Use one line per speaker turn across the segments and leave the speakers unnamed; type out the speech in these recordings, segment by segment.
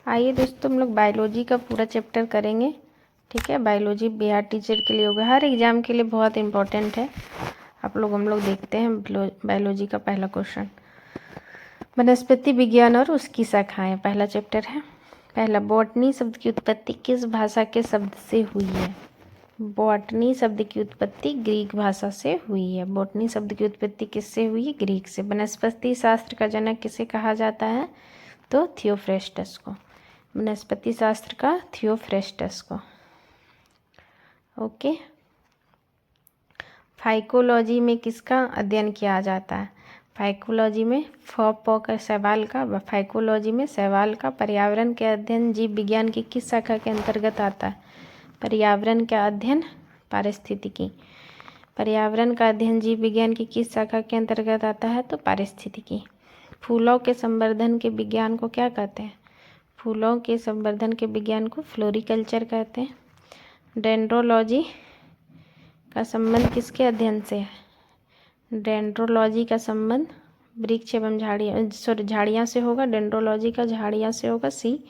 आइए दोस्तों, हम लोग बायोलॉजी का पूरा चैप्टर करेंगे। ठीक है, बायोलॉजी बिहार टीचर के लिए होगा, हर एग्जाम के लिए बहुत इंपॉर्टेंट है। हम लोग देखते हैं बायोलॉजी का पहला क्वेश्चन। वनस्पति विज्ञान और उसकी शाखाएं पहला चैप्टर है। पहला, बॉटनी शब्द की उत्पत्ति किस भाषा के शब्द से हुई है? बॉटनी शब्द की उत्पत्ति ग्रीक भाषा से हुई है। बॉटनी शब्द की उत्पत्ति किससे हुई है? ग्रीक से। वनस्पति शास्त्र का जनक किसे कहा जाता है? तो थियोफ्रेस्टस को। वनस्पति शास्त्र का थियोफ्रेस्टस को। ओके। फाइकोलॉजी में किसका अध्ययन किया जाता है? फाइकोलॉजी में का सवाल का फाइकोलॉजी में सवाल का पर्यावरण के अध्ययन जीव विज्ञान की किस शाखा के अंतर्गत आता है? पर्यावरण का अध्ययन पारिस्थितिकी। पर्यावरण का अध्ययन जीव विज्ञान की किस शाखा के अंतर्गत आता है? तो पारिस्थितिकी। फूलों के संवर्धन के विज्ञान को क्या कहते हैं? फूलों के संवर्धन के विज्ञान को फ्लोरिकल्चर कहते हैं। डेंड्रोलॉजी का संबंध किसके अध्ययन से है? डेंड्रोलॉजी का संबंध वृक्ष एवं झाड़ियाँ से होगा। डेंड्रोलॉजी का झाड़ियाँ से होगा। सी,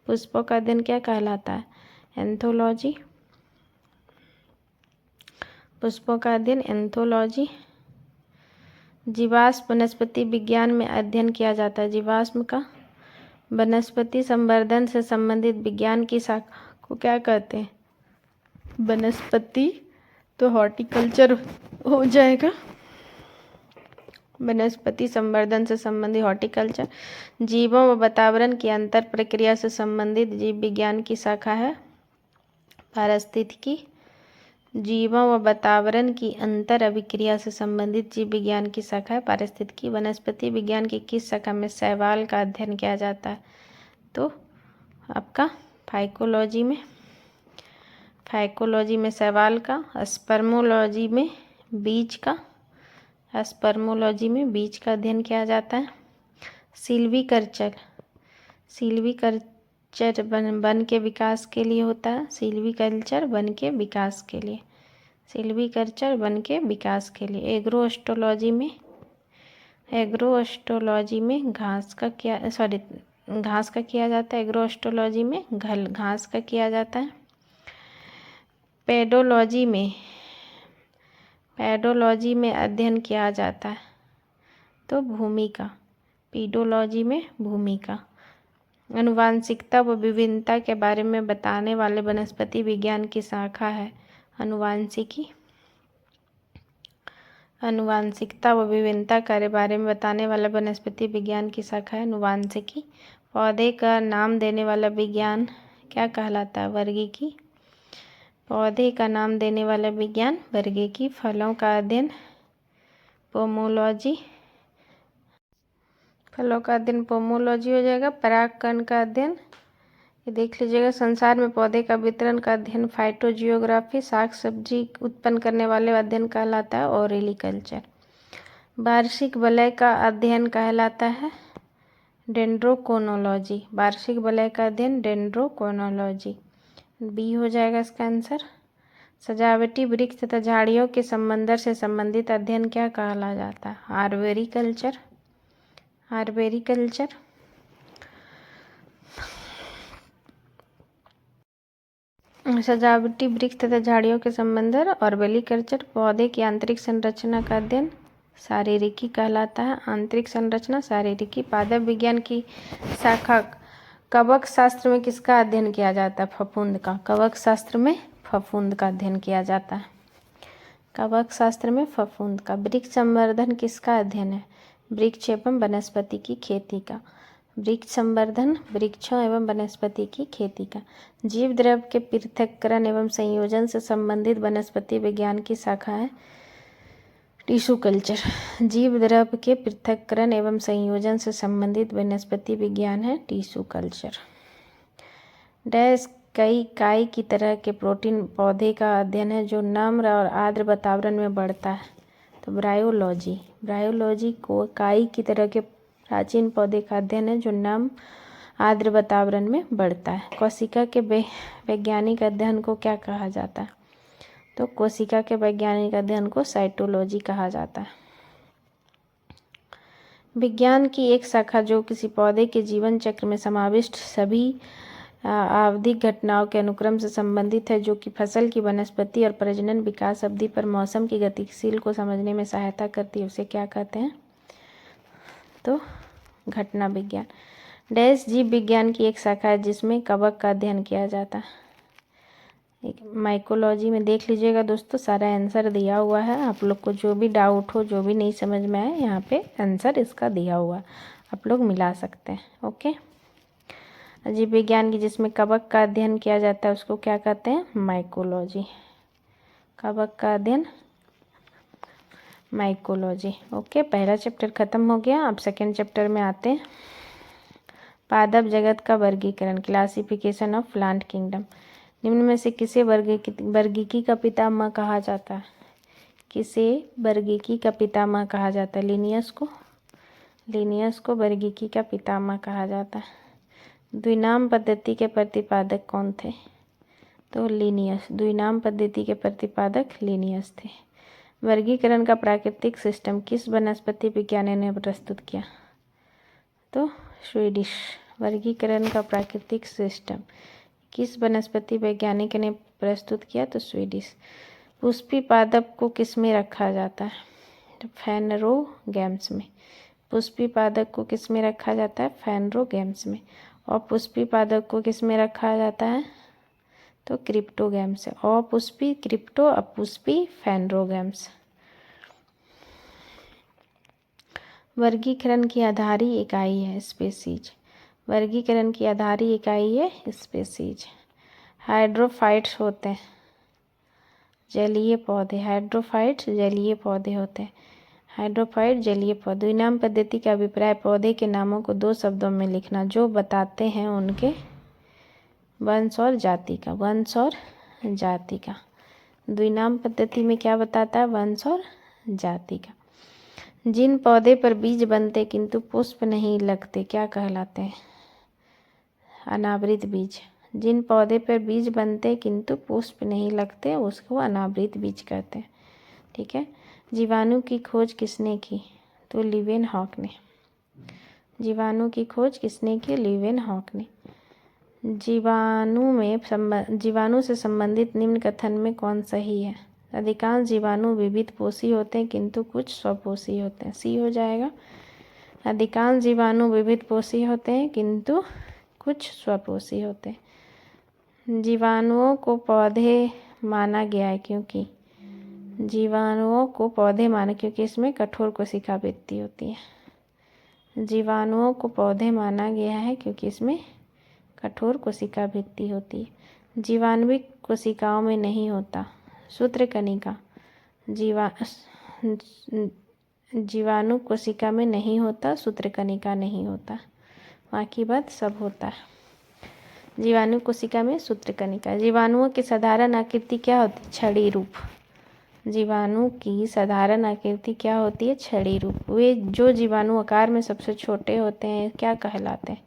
पुष्पों का अध्ययन क्या कहलाता है? एंथोलॉजी। पुष्पों का अध्ययन एंथोलॉजी। जीवाश्म वनस्पति विज्ञान में अध्ययन किया जाता है। जीवाश्म का वनस्पति संवर्धन से संबंधित विज्ञान की शाखा को क्या कहते हैं? वनस्पति तो हॉर्टिकल्चर हो जाएगा। वनस्पति संवर्धन से संबंधित हॉर्टिकल्चर। जीवों व वातावरण की अंतर प्रक्रिया से संबंधित जीव विज्ञान की शाखा है पारिस्थितिकी। जीवों व वातावरण की अंतर अभिक्रिया से संबंधित जीव विज्ञान की शाखा है पारिस्थितिकी। वनस्पति विज्ञान की किस शाखा में शैवाल का अध्ययन किया जाता है? तो आपका फाइकोलॉजी में। फाइकोलॉजी में शैवाल का। स्पर्मोलॉजी में बीज का। स्पर्मोलॉजी में बीज का अध्ययन किया जाता है। सिल्वीकल्चर। सिल्वीकल्चर वन के विकास के लिए होता है। सिल्वीकल्चर वन के विकास के लिए। सिल्वीकल्चर वन के विकास के लिए। एग्रोएस्ट्रोलॉजी में घास का किया जाता है। एग्रोएस्ट्रोलॉजी में घास का किया जाता है। पेडोलॉजी में अध्ययन किया जाता है तो भूमि का। पीडोलॉजी में भूमि का। आनुवांशिकता व विभिन्नता के बारे में बताने वाले वनस्पति विज्ञान की शाखा है आनुवांशिकी। आनुवांशिकता व विभिन्नता के बारे में बताने वाला वनस्पति विज्ञान की शाखा है आनुवांशिकी। पौधे का नाम देने वाला विज्ञान क्या कहलाता है? वर्गीकी। पौधे का नाम देने वाला विज्ञान वर्गीकी। फलों का अध्ययन पोमोलॉजी। फलों का अध्ययन पोमोलॉजी हो जाएगा। परागकण का अध्ययन ये देख लीजिएगा। संसार में पौधे का वितरण का अध्ययन फाइटोजियोग्राफी। साग सब्जी उत्पन्न करने वाले अध्ययन कहलाता है ओरिकल्चर। वार्षिक वलय का अध्ययन कहलाता है डेंड्रोकोनोलॉजी। वार्षिक वलय का अध्ययन डेंड्रोकोनोलॉजी। बी हो जाएगा इसका आंसर। सजावटी वृक्ष तथा झाड़ियों के संबंध से संबंधित अध्ययन क्या कहा जाता है? आर्बोरिकल्चर। आर्बोरिकल्चर। सजावटी वृक्ष तथा झाड़ियों के संबंध आर्बोरिकल्चर। पौधे की आंतरिक संरचना का अध्ययन शारीरिकी कहलाता है। आंतरिक संरचना शारीरिकी। पादप विज्ञान की शाखा कवक शास्त्र में किसका अध्ययन किया जाता है? फफूंद का। कवक शास्त्र में फफूंद का अध्ययन किया जाता है। कवक शास्त्र में फफूंद का। वृक्ष संवर्धन किसका अध्ययन है? वृक्ष एवं वनस्पति की खेती का। वृक्ष संवर्धन वृक्षों एवं वनस्पति की खेती का। जीव द्रव्य के पृथक्करण एवं संयोजन से संबंधित वनस्पति विज्ञान की शाखा है टिश्यू कल्चर। जीव द्रव्य के पृथक्करण एवं संयोजन से संबंधित वनस्पति विज्ञान है टिश्यू कल्चर। डैश काई की तरह के प्रोटीन पौधे का अध्ययन है जो नम्र और आर्द्र वातावरण में बढ़ता है तो ब्रायोलॉजी। ब्रायोलॉजी को काई की तरह के प्राचीन पौधे का अध्ययन है जो नम्र आर्द्र वातावरण में बढ़ता है। कोशिका के वैज्ञानिक अध्ययन को क्या कहा जाता है? तो कोशिका के वैज्ञानिक अध्ययन को साइटोलॉजी कहा जाता है। विज्ञान की एक शाखा जो किसी पौधे के जीवन चक्र में समाविष्ट सभी आवधिक घटनाओं के अनुक्रम से संबंधित है, जो कि फसल की वनस्पति और प्रजनन विकास अवधि पर मौसम की गतिशील को समझने में सहायता करती है, उसे क्या कहते हैं? तो घटना विज्ञान। डैश जीव विज्ञान की एक शाखा है जिसमें कवक का अध्ययन किया जाता है। माइकोलॉजी में देख लीजिएगा दोस्तों, सारा आंसर दिया हुआ है। आप लोग को जो भी डाउट हो, जो भी नहीं समझ में आए, यहाँ पे आंसर इसका दिया हुआ है, आप लोग मिला सकते हैं। ओके। जीव विज्ञान की जिसमें कवक का अध्ययन किया जाता है उसको क्या कहते हैं? माइकोलॉजी। कवक का अध्ययन माइकोलॉजी। ओके, पहला चैप्टर खत्म हो गया। अब सेकेंड चैप्टर में आते हैं। पादप जगत का वर्गीकरण, क्लासिफिकेशन ऑफ प्लांट किंगडम। निम्न में से किसे वर्गीकी का पितामह कहा जाता है? किसे वर्गीकी का पितामह कहा जाता है? लिनियस को वर्गीकी का पितामह कहा जाता है। द्विनाम पद्धति के प्रतिपादक कौन थे? तो लिनियस। द्विनाम पद्धति के प्रतिपादक लिनियस थे। वर्गीकरण का प्राकृतिक सिस्टम किस वनस्पति विज्ञानी ने प्रस्तुत किया? तो स्वीडिश। वर्गीकरण का प्राकृतिक सिस्टम किस वनस्पति वैज्ञानिक ने प्रस्तुत किया? तो स्वीडिश। पुष्पी पादप को किस में रखा जाता है? तो फेनरोगैम्स में। पुष्पी पादप को किस में रखा जाता है? फेनरोगैम्स में। और पुष्पी पादप को किस में रखा जाता है? तो क्रिप्टोगैम्स। अपुष्पी क्रिप्टो, अपुष्पी फेनरोगैम्स। वर्गीकरण की आधारी इकाई है स्पेसीज। वर्गीकरण की आधारी इकाई है स्पेसीज। हाइड्रोफाइट्स होते हैं जलीय पौधे। हाइड्रोफाइट्स जलीय पौधे होते हैं। हाइड्रोफाइट जलीय पौधे। द्विनाम पद्धति का अभिप्राय पौधे के नामों को दो शब्दों में लिखना जो बताते हैं उनके वंश और जाति का। वंश और जाति का। द्विनाम पद्धति में क्या बताता है? वंश और जाति का। जिन पौधे पर बीज बनते किंतु पुष्प नहीं लगते क्या कहलाते हैं? अनावृत बीज। जिन पौधे पर बीज बनते किंतु पुष्प नहीं लगते उसको अनावृत बीज कहते हैं। ठीक है। जीवाणु की खोज किसने की? तो लीवेनहॉक ने। जीवाणु की खोज किसने की? लीवेनहॉक ने। जीवाणु से संबंधित निम्न कथन में कौन सही है? अधिकांश जीवाणु विविध पोषी होते हैं किंतु कुछ स्वपोषी होते हैं। सी हो जाएगा। अधिकांश जीवाणु विविध पोषी होते हैं किंतु कुछ स्वपोषी होते हैं। जीवाणुओं को पौधे माना गया है क्योंकि इसमें कठोर कोशिका वृत्ति होती है। जीवाणुओं को पौधे माना गया है क्योंकि इसमें कठोर कोशिका वृत्ति होती है। जीवाणुविक कोशिकाओं में नहीं होता। सूत्रकणिका। जीवाणु कोशिका में नहीं होता, सूत्रकणिका नहीं होता, बाकी बात सब होता है। जीवाणु कोशिका में सूत्रकणिका। जीवाणुओं की साधारण आकृति क्या होती है? छड़ी रूप। जीवाणु की साधारण आकृति क्या होती है? छड़ी रूप। वे जो जीवाणु आकार में सबसे छोटे होते हैं क्या कहलाते हैं?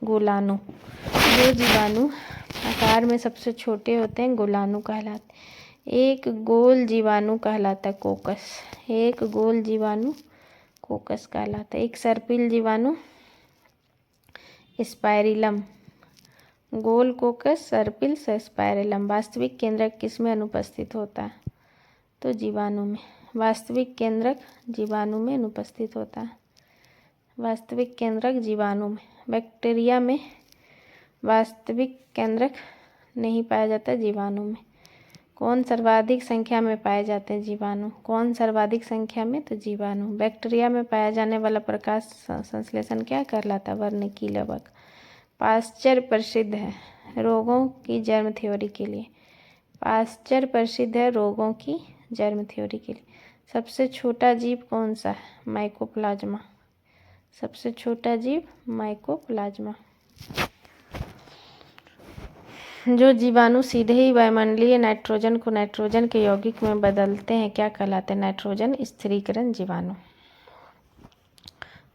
गोलाणु। जो जीवाणु आकार में सबसे छोटे होते हैं गोलाणु कहलाते हैं। एक गोल जीवाणु कहलाता है कोकस। एक गोल जीवाणु कोकस कहलाता है। एक सर्पिल जीवाणु स्पाइरिलम। गोल कोकस, सर्पिल, स्पाइरिलम। वास्तविक केंद्रक किस में अनुपस्थित होता है? तो जीवाणु में। वास्तविक केंद्रक जीवाणु में अनुपस्थित होता है। वास्तविक केंद्रक जीवाणु में। बैक्टीरिया में वास्तविक केंद्रक नहीं पाया जाता, जीवाणु में। कौन सर्वाधिक संख्या में पाए जाते हैं? जीवाणु। कौन सर्वाधिक संख्या में? तो जीवाणु। बैक्टीरिया में पाया जाने वाला प्रकाश संश्लेषण क्या कहलाता है? वर्णकीलवक। पाश्चर प्रसिद्ध है रोगों की जर्म थ्योरी के लिए। पाश्चर प्रसिद्ध है रोगों की जर्म थ्योरी के लिए। सबसे छोटा जीव कौन सा है? माइकोप्लाज्मा। सबसे छोटा जीव माइकोप्लाज्मा। जो जीवाणु सीधे ही वायुमंडलीय नाइट्रोजन को नाइट्रोजन के यौगिक में बदलते हैं क्या कहलाते हैं? नाइट्रोजन स्थिरीकरण जीवाणु।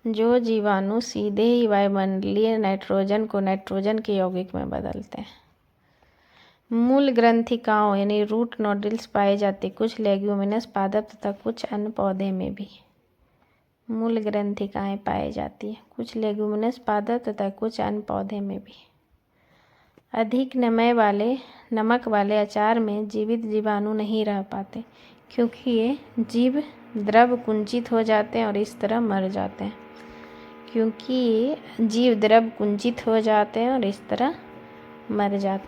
जो जीवाणु सीधे ही वायुमंडलीय नाइट्रोजन को नाइट्रोजन के यौगिक में बदलते हैं। मूल ग्रंथिकाओं यानी रूट नोडल्स पाए जाते कुछ लेग्यूमिनस पादप तथा कुछ अन्य पौधे में भी। मूल ग्रंथिकाएँ पाई जाती हैं, कुछ लेगुमिनस पादप तथा कुछ अन्य पौधे में भी। अधिक नमक वाले अचार में जीवित जीवाणु नहीं रह पाते, क्योंकि ये जीव द्रव कुंचित हो जाते हैं और इस तरह मर जाते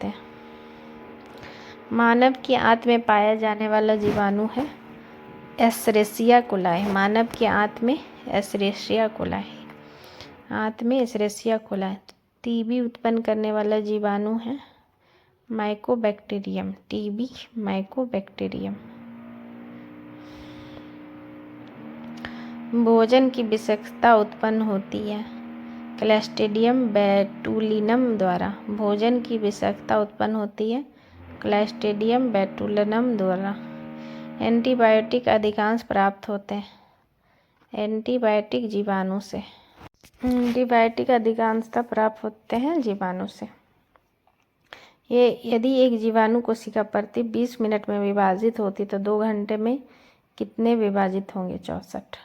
हैं। मानव की आंत में पाया जाने वाला जीवाणु है एस्चेरिचिया कोलाई। मानव की आंत में एस्चेरिचिया कोलाई। टीबी उत्पन्न करने वाला जीवाणु है माइकोबैक्टीरियम। भोजन की विषाक्तता उत्पन्न होती है क्लस्ट्रीडियम बोटुलिनम द्वारा। एंटीबायोटिक अधिकांश प्राप्त होते हैं अधिकांशतः प्राप्त होते हैं जीवाणु से। यदि एक जीवाणु कोशिका प्रति 20 मिनट में विभाजित होती तो 2 घंटे में कितने विभाजित होंगे? 64।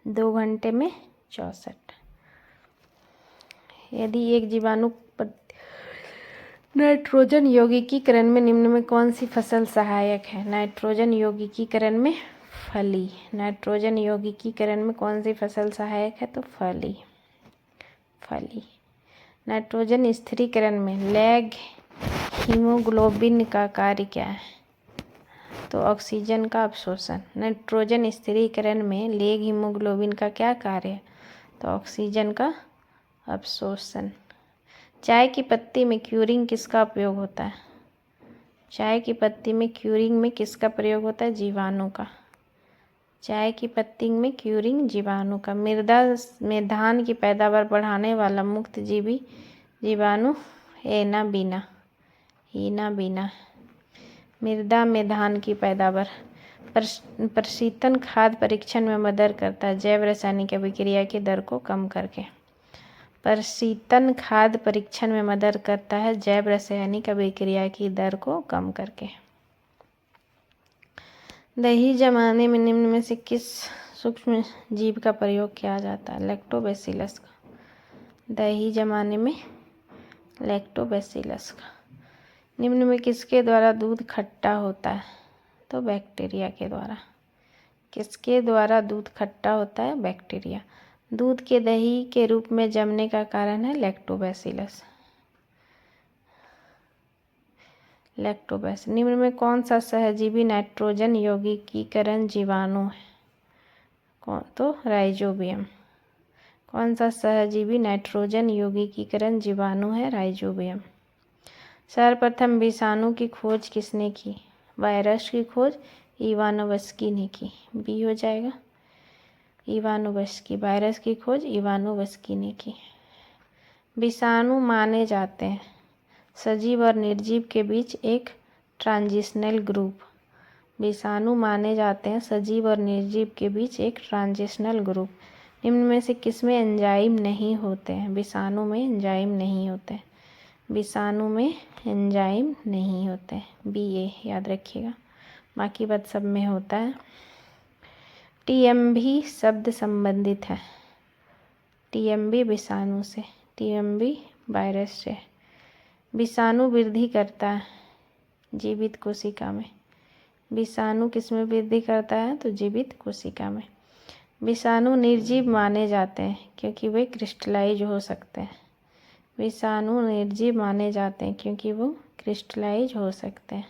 2 घंटे में 64। यदि एक जीवाणु नाइट्रोजन यौगिकीकरण में निम्न में कौन सी फसल सहायक है? नाइट्रोजन यौगिकीकरण में फली। कौन सी फसल सहायक है? तो फली। नाइट्रोजन स्थिरीकरण में लैग हीमोग्लोबिन का कार्य क्या है? तो ऑक्सीजन का अवशोषण। नाइट्रोजन स्थिरीकरण में लैग हीमोग्लोबिन का क्या कार्य है? तो ऑक्सीजन का अवशोषण। चाय की पत्ती में क्यूरिंग किसका उपयोग होता है? किसका प्रयोग होता है? जीवाणु का। मृदा में धान की पैदावार बढ़ाने वाला मुक्त जीवी जीवाणु हीना बीना। मृदा में धान की पैदावार। प्रशीतन खाद परीक्षण में मदद करता है जैव रासायनिक अभिक्रिया की दर को कम करके। दही जमाने में निम्न में से किस सूक्ष्म जीव का प्रयोग किया जाता है? लैक्टोबैसिलस का। निम्न में किसके द्वारा दूध खट्टा होता है? तो बैक्टीरिया के द्वारा। बैक्टीरिया। दूध के दही के रूप में जमने का कारण है लैक्टोबैसिलस। निम्न में कौन सा सहजीवी नाइट्रोजन यौगिकीकरण जीवाणु है? तो राइजोबियम। सर्वप्रथम विषाणु की खोज किसने की? वायरस की खोज इवानोव्स्की ने की। बी हो जाएगा इवानोव्स्की। वायरस की खोज इवानोव्स्की ने की। विषाणु माने जाते हैं सजीव और निर्जीव के बीच एक ट्रांजिशनल ग्रुप। निम्न में से किसमें एंजाइम नहीं होते हैं? विषाणु में एंजाइम नहीं होते। बी ए याद रखिएगा, बाकी बात सब में होता है। टीएमवी शब्द संबंधित है विषाणु से, वायरस से। विषाणु वृद्धि करता है जीवित कोशिका में। विषाणु किसमें वृद्धि करता है? तो जीवित कोशिका में। विषाणु निर्जीव माने जाते हैं क्योंकि वे क्रिस्टलाइज हो सकते हैं।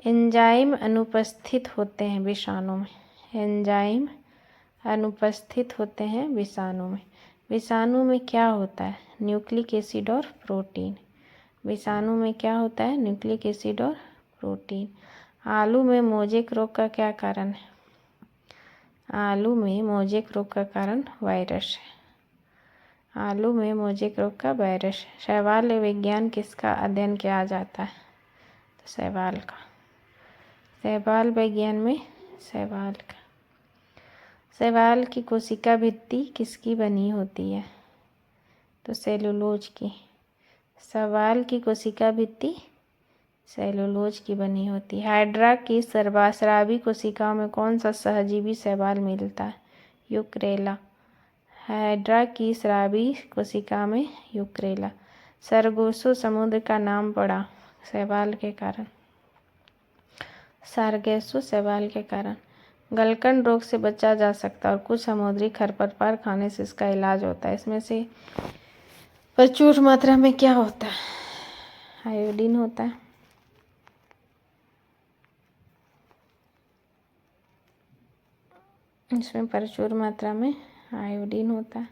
एंजाइम अनुपस्थित होते हैं विषाणु में। विषाणु में क्या होता है? न्यूक्लिक एसिड और प्रोटीन। आलू में मोजेक रोग का क्या कारण है? वायरस है। शैवाल विज्ञान किसका अध्ययन किया जाता है? तो शैवाल का। शैवाल विज्ञान में शैवाल की कोशिका भित्ति किसकी बनी होती है? तो सेलुलोज की। शैवाल की कोशिका भित्ति सेलुलोज की बनी होती है। हाइड्रा की शराबी कोशिकाओं में कौन सा सहजीवी शैवाल मिलता है? यूक्रेला। हाइड्रा की शराबी कोशिका में यूक्रेला। सरगोसो समुद्र का नाम पड़ा शैवाल के कारण, सारगेसो शैवाल के कारण। गलकंड रोग से बचा जा सकता है और कुछ समुद्री खरपतवार खाने से इसका इलाज होता है। इसमें से प्रचुर मात्रा में क्या होता है? आयोडीन होता है। इसमें प्रचुर मात्रा में आयोडीन होता है।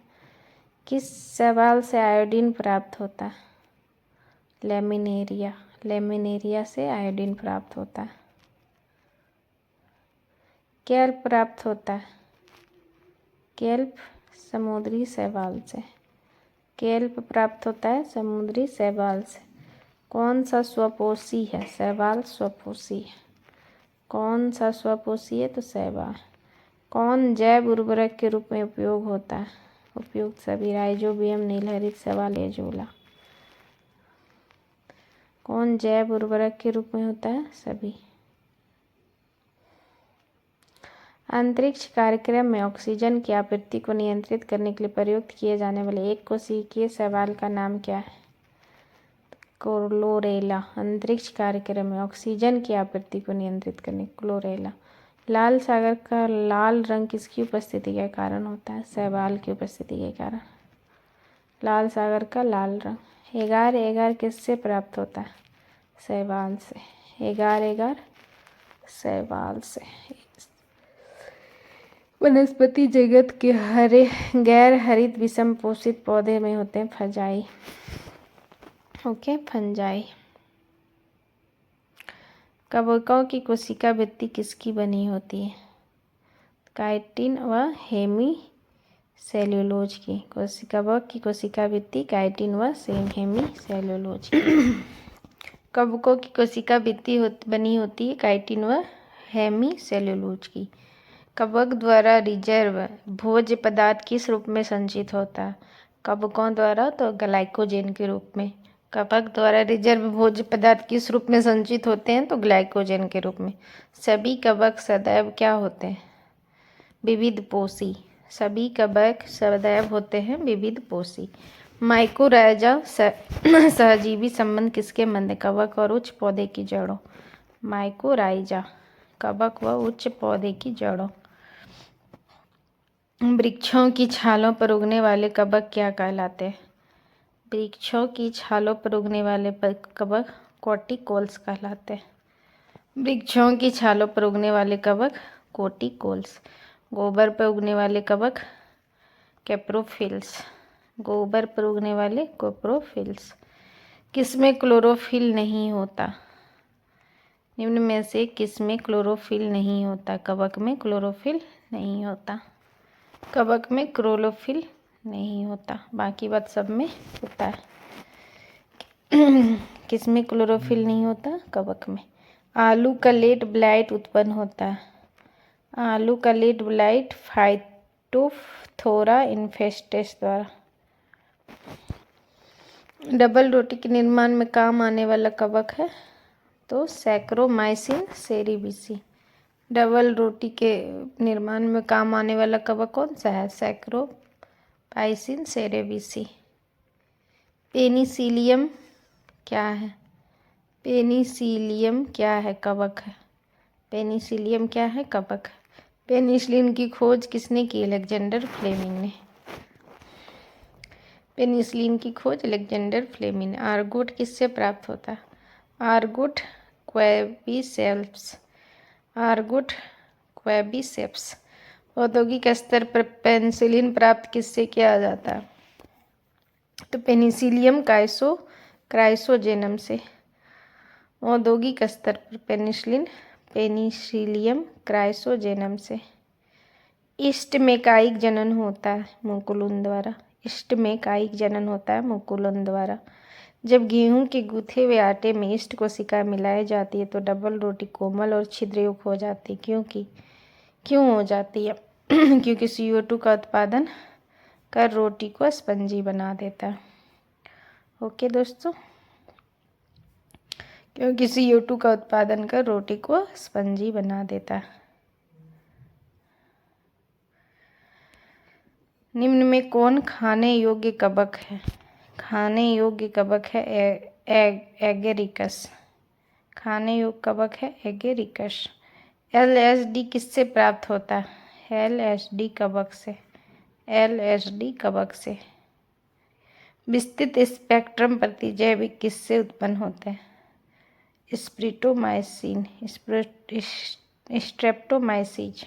किस शैवाल से आयोडीन प्राप्त होता है? लेमिनेरिया। लेमिनेरिया से आयोडीन प्राप्त होता है। केल्प प्राप्त होता है? केल्प समुद्री शैवाल से। केल्प प्राप्त होता है समुद्री शैवाल से। कौन सा स्वपोषी है? शैवाल स्वपोषी है। कौन सा स्वपोषी है? तो शैवाल। कौन जैव उर्वरक के रूप में उपयोग होता है? उपयुक्त सभी। राइजोबियम, नीलहरित शैवाल, एजोला। कौन जैव उर्वरक के रूप में होता है? सभी। अंतरिक्ष कार्यक्रम में ऑक्सीजन की आपूर्ति को नियंत्रित करने के लिए प्रयुक्त किए जाने वाले एक कोशिकीय शैवाल का नाम क्या है? क्लोरेला। अंतरिक्ष कार्यक्रम में ऑक्सीजन की आपूर्ति को नियंत्रित करने, क्लोरेला। लाल सागर का लाल रंग किसकी उपस्थिति के कारण होता है? शैवाल की उपस्थिति के कारण। लाल सागर का लाल रंग। एगार एगार किससे प्राप्त होता है? शैवाल से। एगार एगार शैवाल से। वनस्पति जगत के हरे गैर हरित विषम पोषित पौधे में होते हैं फंजाई। Okay, fungi. कवकों की कोशिका भित्ति किसकी बनी होती है? काइटिन व हेमी सेल्यूलोज की। कवक की कोशिका भित्ति काइटिन व हेमी सेल्यूलोज की। कवकों की कोशिका भित्ति बनी होती है काइटिन व हेमी सेल्यूलोज की। कवक द्वारा रिजर्व भोज्य पदार्थ किस रूप में संचित होता है? कवकों द्वारा तो ग्लाइकोजेन के रूप में। कवक द्वारा रिजर्व भोज्य पदार्थ किस रूप में संचित होते हैं? तो ग्लाइकोजेन के रूप में। सभी कवक सदैव क्या होते हैं? विविध पोषी। सभी कवक सदैव होते हैं विविध पोषी। माइकोराइजा सहजीवी संबंध किसके मध्य? कवक और उच्च पौधे की जड़ों। माइकोराइजा कवक व उच्च पौधे की जड़ों। वृक्षों की छालों पर उगने वाले कवक क्या कहलाते हैं? वृक्षों की छालों पर उगने वाले कवक कॉर्टिकोल्स कहलाते हैं। वृक्षों की छालों पर उगने वाले कवक कॉर्टिकोल्स। गोबर पर उगने वाले कवक कैप्रोफिल्स। गोबर पर उगने वाले कैप्रोफिल्स। किसमें क्लोरोफिल नहीं होता? निम्न में से किसमें क्लोरोफिल नहीं होता? कवक में क्लोरोफिल नहीं होता। कवक में क्लोरोफिल नहीं होता, बाकी बात सब में होता है। किसमें क्लोरोफिल नहीं होता? कवक में। आलू का लेट ब्लाइट उत्पन्न होता है। आलू का लेट ब्लाइट फाइटोफथोरा इन्फेस्टेस द्वारा। डबल रोटी के निर्माण में काम आने वाला कवक है तो सैक्रोमाइसिन सेरेविसी। डबल रोटी के निर्माण में काम आने वाला कवक कौन सा है? सैक्रोमाइसिन सेरेविसी। पेनिसिलियम क्या है? पेनिसिलियम क्या है? कवक है। पेनिसिलियम क्या है? कवक है। पेनिसिलिन की खोज किसने की? अलेक्जेंडर फ्लेमिंग ने। पेनिसिलिन की खोज अलेक्जेंडर फ्लेमिंग ने। आर्गोट किससे प्राप्त होता है? आर्गोट क्वेबिसेप्स। आर्गोट क्वेबिसेप्स। औद्योगिक स्तर पर पेनिसिलिन प्राप्त किससे किया जाता है? तो पेनिसिलियम क्राइसोजेनम से। औद्योगिक स्तर पर पेनिसिलियम क्राइसोजेनम से। ईस्ट में कायिक जनन होता है मुकुलन द्वारा। ईस्ट में कायिक जनन होता है मुकुलन द्वारा। जब गेहूं के गूथे हुए आटे में ईस्ट कोशिका मिलाई जाती है तो डबल रोटी कोमल और छिद्रयुक्त हो जाती है। क्यों हो जाती है? क्योंकि CO2 का उत्पादन कर रोटी को स्पंजी बना देता है। ओके दोस्तों, क्योंकि CO2 का उत्पादन कर रोटी को स्पंजी बना देता है। निम्न में कौन खाने योग्य कवक है? खाने योग्य कवक है एगेरिकस। खाने योग्य कवक है एगेरिकस। LSD किससे प्राप्त होता है? LSD कवक से। LSD कवक से। विस्तृत स्पेक्ट्रम प्रतिजैविक किससे उत्पन्न होते हैं? स्प्रिटोमाइसिन, स्ट्रेप्टोमाइसीज।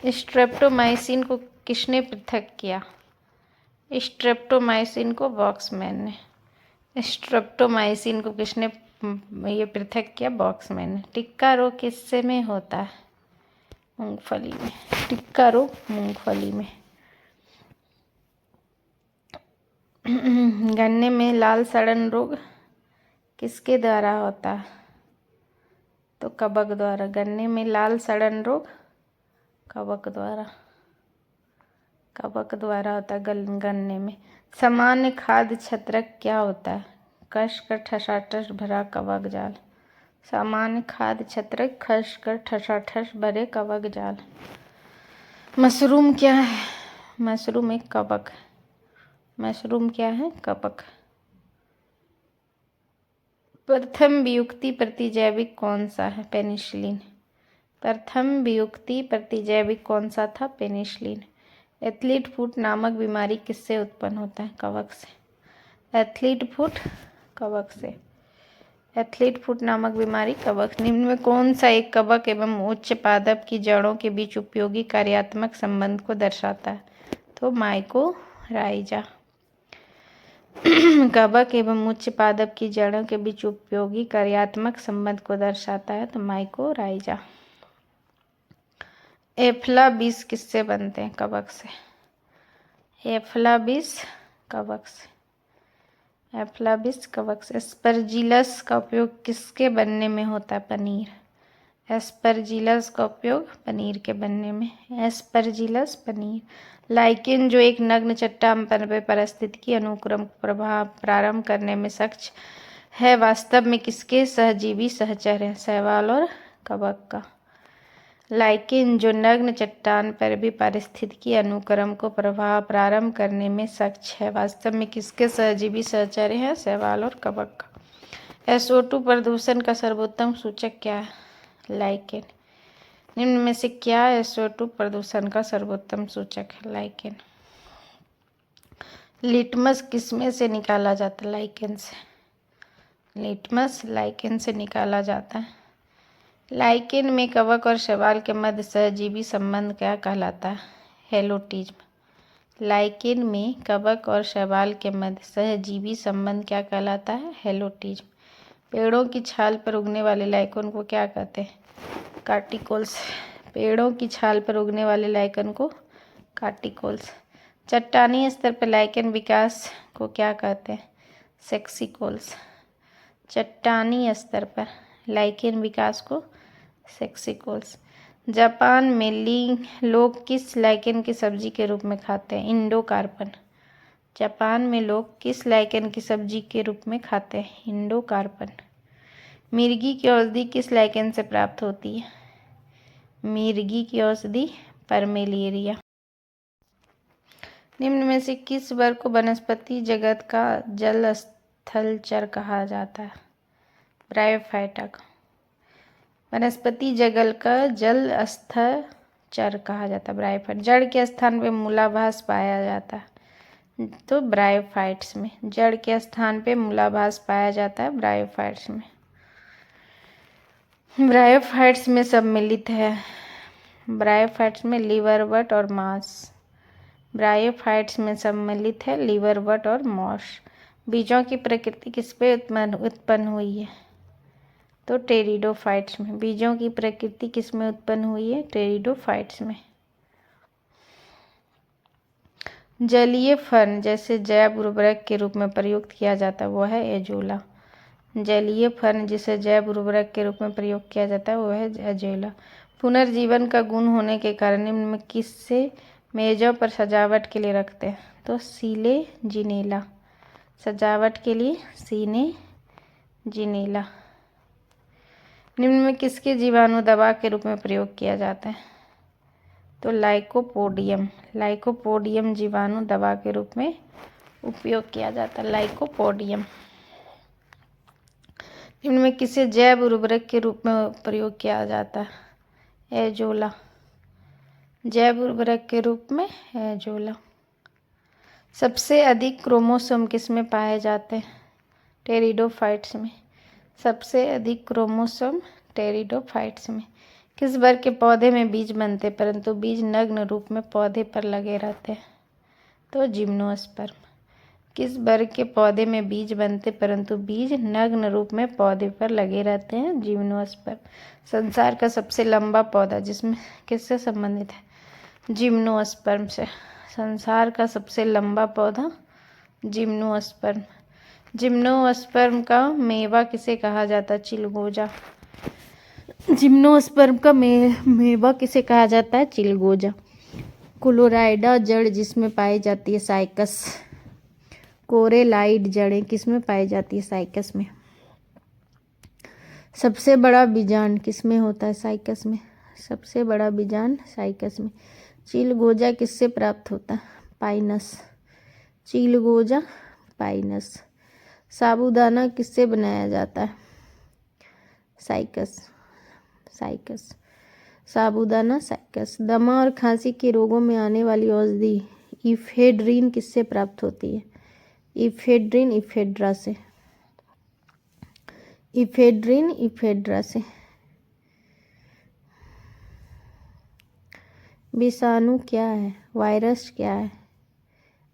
स्ट्रेप्टोमाइसिन को किसने पृथक किया? स्ट्रेप्टोमाइसिन को बॉक्समैन ने। स्ट्रेप्टोमाइसिन को किसने ये पृथक किया? बॉक्समैन ने। टिक्का रोग किससे में होता है? मूंगफली में। टिक्का रोग मूंगफली में। गन्ने में लाल सड़न रोग किसके द्वारा होता है? तो कवक द्वारा। गन्ने में लाल सड़न रोग कवक द्वारा। कवक द्वारा होता है गन्ने में। सामान्य खाद्य छत्रक क्या होता है? कसकर ठसाठस भरा कवक जाल। सामान्य खाद्य छत्रक खसकर ठसाठस भरे कवक जाल। मशरूम क्या है? मशरूम एक कवक है। मशरूम क्या है? कवक। प्रथम वियुक्ति प्रतिजैविक कौन सा है? पेनिसिलिन। प्रथम वियुक्ति प्रतिजैविक कौन सा था? पेनिसिलिन। एथलीट फुट नामक बीमारी किससे उत्पन्न होता है? कवक से। एथलीट फुट कवक से। एथलीट फुट नामक बीमारी कवक। निम्न में कौन सा एक कवक एवं उच्च पादप की जड़ों के बीच उपयोगी कार्यात्मक संबंध को दर्शाता है? तो माइकोराइजा। कवक एवं उच्च पादप की जड़ों के बीच उपयोगी कार्यात्मक संबंध को दर्शाता है तो माइकोराइजा। एफ्लाबिस किससे बनते हैं? कवक से। एफ्लाबिस कवक से। एफ्लाबिस कवक से। एस्परजिलस का उपयोग किसके बनने में होता है? पनीर। एस्परजिलस का उपयोग पनीर के बनने में। एस्परजिलस पनीर। लाइकेन जो एक नग्न चट्टान पर पारिस्थितिकी अनुक्रम प्रभाव प्रारंभ करने में सक्षम है वास्तव में किसके सहजीवी सहचर है? शैवाल और कवक का। लाइकेन जो नग्न चट्टान पर भी पारिस्थितिकी अनुक्रम को प्रभाव प्रारंभ करने में सक्षम है वास्तव में किसके सहजीवी सहचर है? शैवाल और कवक का। SO2 प्रदूषण का सर्वोत्तम सूचक क्या है? लाइकेन। निम्न में से क्या SO2 प्रदूषण का सर्वोत्तम सूचक है? लाइकेन। लिटमस किसमें से निकाला जाता है? लाइकेन से। लिटमस लाइकेन से निकाला जाता है। लाइकेन में कवक और शैवाल के मध्य सहजीवी संबंध क्या कहलाता है? हेलोटिज्म। लाइकेन में कवक और शैवाल के मध्य सहजीवी संबंध क्या कहलाता है? हेलोटिज्म। पेड़ों की छाल पर उगने वाले लाइकेन को क्या कहते हैं? कार्टिकोल्स। पेड़ों की छाल पर उगने वाले लाइकेन को कार्टिकोल्स। चट्टानी स्तर पर लाइकेन विकास को क्या कहते हैं? सेक्सिकोल्स। चट्टानी स्तर पर लाइकेन विकास को सेक्सिकोल्स। जापान में लोग किस लाइकेन की सब्जी के रूप में खाते हैं? इंडोकार्पन। जापान में लोग किस लाइकेन की सब्जी के रूप में खाते हैं? इंडोकार्पन। मिर्गी की औषधि किस लाइकेन से प्राप्त होती है? मिर्गी की औषधि परमेलिएरिया। निम्न में से किस वर्ग को वनस्पति जगत का जल स्थलचर कहा जाता है? ब्रायोफाइटा का। वनस्पति जगत का जल स्थलचर कहा जाता है ब्रायोफाइट। जड़ के स्थान पे मूलाभास पाया जाता है तो ब्रायोफाइट्स में। जड़ के स्थान पे मूलाभास पाया जाता है ब्रायोफाइट्स में। ब्रायोफाइट्स में सम्मिलित है। ब्रायोफाइट्स में लीवरवट और मॉस। ब्रायोफाइट्स में सम्मिलित है लीवरवट और मॉस। बीजों की प्रकृति किस पे उत्पन्न हुई है? तो टेरिडोफाइट्स में। बीजों की प्रकृति किस में उत्पन्न हुई है? टेरिडोफाइट्स में। जलीय फर्न जैसे जैव उर्वरक के रूप में प्रयुक्त किया जाता है वो है एजोला। जलीय फर्न जिसे जैव उर्वरक के रूप में प्रयोग किया जाता है वो है एजोला। पुनर्जीवन का गुण होने के कारण निम्न में किससे मेजों पर सजावट के लिए रखते हैं? तो सीलेजिनेला। सजावट के लिए सीनेजिनेला। जिनेला। निम्न में किसके जीवाणु दवा के रूप में प्रयोग किया जाता है? तो लाइकोपोडियम। लाइकोपोडियम जीवाणु दवा के रूप में उपयोग किया जाता है, लाइकोपोडियम। निम्न में किसे जैव उर्वरक के रूप में प्रयोग किया जाता है? एजोला। जैव उर्वरक के रूप में एजोला। सबसे अधिक क्रोमोसोम किस में पाए जाते हैं? टेरिडोफाइट्स में। सबसे अधिक क्रोमोसोम टेरिडोफाइट्स में। किस वर्ग के पौधे में बीज बनते परंतु बीज नग्न रूप में पौधे पर लगे रहते हैं? तो जिम्नोस्पर्म। किस वर्ग के पौधे में बीज बनते परंतु बीज नग्न रूप में पौधे पर लगे रहते हैं? जिम्नोस्पर्म। संसार का सबसे लंबा पौधा जिसमें किससे संबंधित है? जिम्नोस्पर्म से। संसार का सबसे लंबा पौधा जिम्नोस्पर्म। जिम्नोस्पर्म का मेवा किसे कहा जाता है? चिलगोजा। जिम्नोस्पर्म का मेवा किसे कहा जाता है? चिलगोजा। क्लोराइडा जड़ जिसमें पाई जाती है? साइकस। कोरेलाइड जड़ें किसमें पाई जाती है? साइकस में। सबसे बड़ा बीजांड किसमें होता है? साइकस में। सबसे बड़ा बीजांड साइकस में। चिलगोजा किससे प्राप्त होता है? पाइनस। चिलगोजा पाइनस। साबूदाना किससे बनाया जाता है? साइकस। साइकस। साबूदाना साइकस। दमा और खांसी के रोगों में आने वाली औषधि इफेड्रीन किससे प्राप्त होती है? इफेड्रीन इफेड्रा से। इफेड्रीन इफेड्रा से। विषाणु क्या है? वायरस क्या है?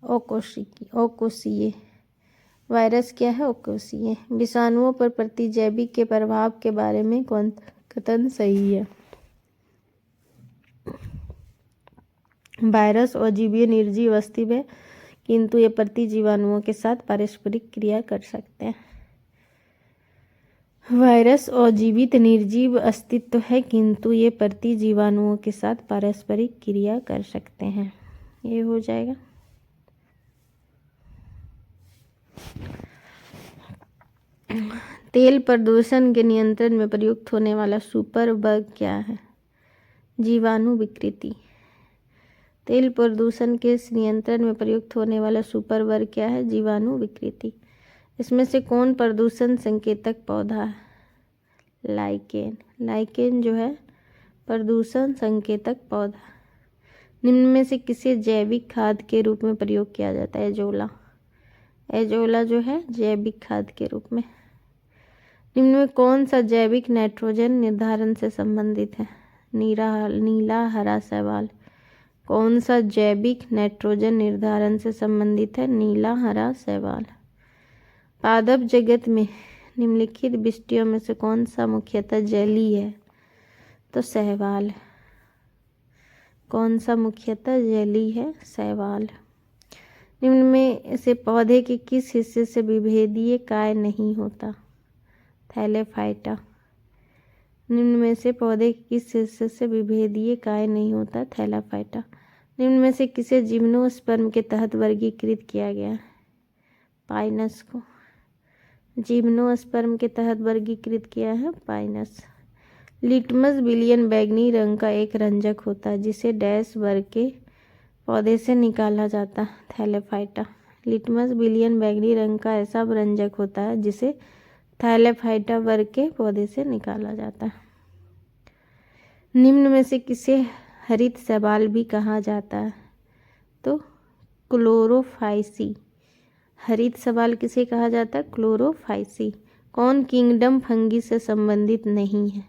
ओकोशिए। वायरस क्या है? ओकोशिए। विषाणुओं पर प्रतिजैविक के प्रभाव के बारे में कौन कथन सही है? वायरस अजीवीय निर्जीव अस्तित्व है किंतु ये प्रतिजीवाणुओं के साथ पारस्परिक क्रिया कर सकते हैं। वायरस अजीवित निर्जीव अस्तित्व है किंतु ये प्रतिजीवाणुओं के साथ पारस्परिक क्रिया कर सकते हैं। ये हो जाएगा। तेल प्रदूषण के नियंत्रण में प्रयुक्त होने वाला सुपर बग क्या है? जीवाणु विकृति। तेल प्रदूषण के नियंत्रण में प्रयुक्त होने वाला सुपर बग क्या है? जीवाणु विकृति। इसमें से कौन प्रदूषण संकेतक पौधा है? लाइकेन। लाइकेन जो है प्रदूषण संकेतक पौधा। निम्न में से किसे जैविक खाद के रूप में प्रयोग किया जाता है? एजोला। एजोला जो है जैविक खाद के रूप में। निम्न में कौन सा जैविक नाइट्रोजन निर्धारण से संबंधित है? नीला हरा शैवाल। कौन सा जैविक नाइट्रोजन निर्धारण से संबंधित है? नीला हरा शैवाल। पादप जगत में निम्नलिखित विष्टियों में से कौन सा मुख्यतः जलीय है? तो शैवाल। कौन सा मुख्यतः जलीय है? शैवाल। निम्न में से पौधे के किस हिस्से से विभेदीय काय नहीं होता? थैलेफाइटा। निम्न में से पौधे के किस हिस्से से विभेदीय काय नहीं होता? थैलाफाइटा। निम्न में से किसे जिम्नोस्पर्म के तहत वर्गीकृत किया गया? पाइनस को। जिम्नोस्पर्म के तहत वर्गीकृत किया है पाइनस। लिटमस विलियन बैंगनी रंग का एक रंजक होता है जिसे डैश वर्ग के पौधे से निकाला जाता है? थैलेफाइटा। लिटमस विलियन बैंगनी रंग का ऐसा रंजक होता है जिसे थैलेफाइटा वर्ग के पौधे से निकाला जाता है। निम्न में से किसे हरित शैवाल भी कहा जाता है? तो क्लोरोफाइसी। हरित शैवाल किसे कहा जाता है? क्लोरोफाइसी। कौन किंगडम फंगी से संबंधित नहीं है?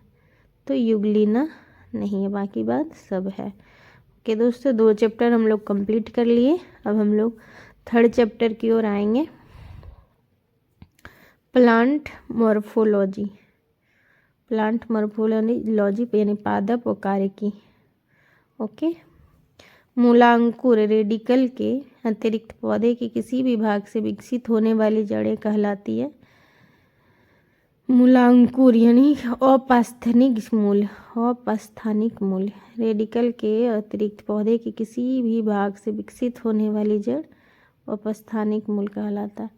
तो यूग्लिना नहीं है, बाकी बात सब है। ओके दोस्तों, 2 चैप्टर हम लोग कंप्लीट कर लिए। अब हम लोग 3rd चैप्टर की ओर आएंगे। Plant morphology. प्लांट मॉर्फोलॉजी यानी पादप और कार्यकी। ओके। मूलांकुर रेडिकल के अतिरिक्त पौधे के किसी भी भाग से विकसित होने वाली जड़ें कहलाती है? मूलांकुर यानी अपस्थानिक मूल। अपस्थानिक मूल। रेडिकल के अतिरिक्त पौधे के किसी भी भाग से विकसित होने वाली जड़ अपस्थानिक मूल कहलाता है।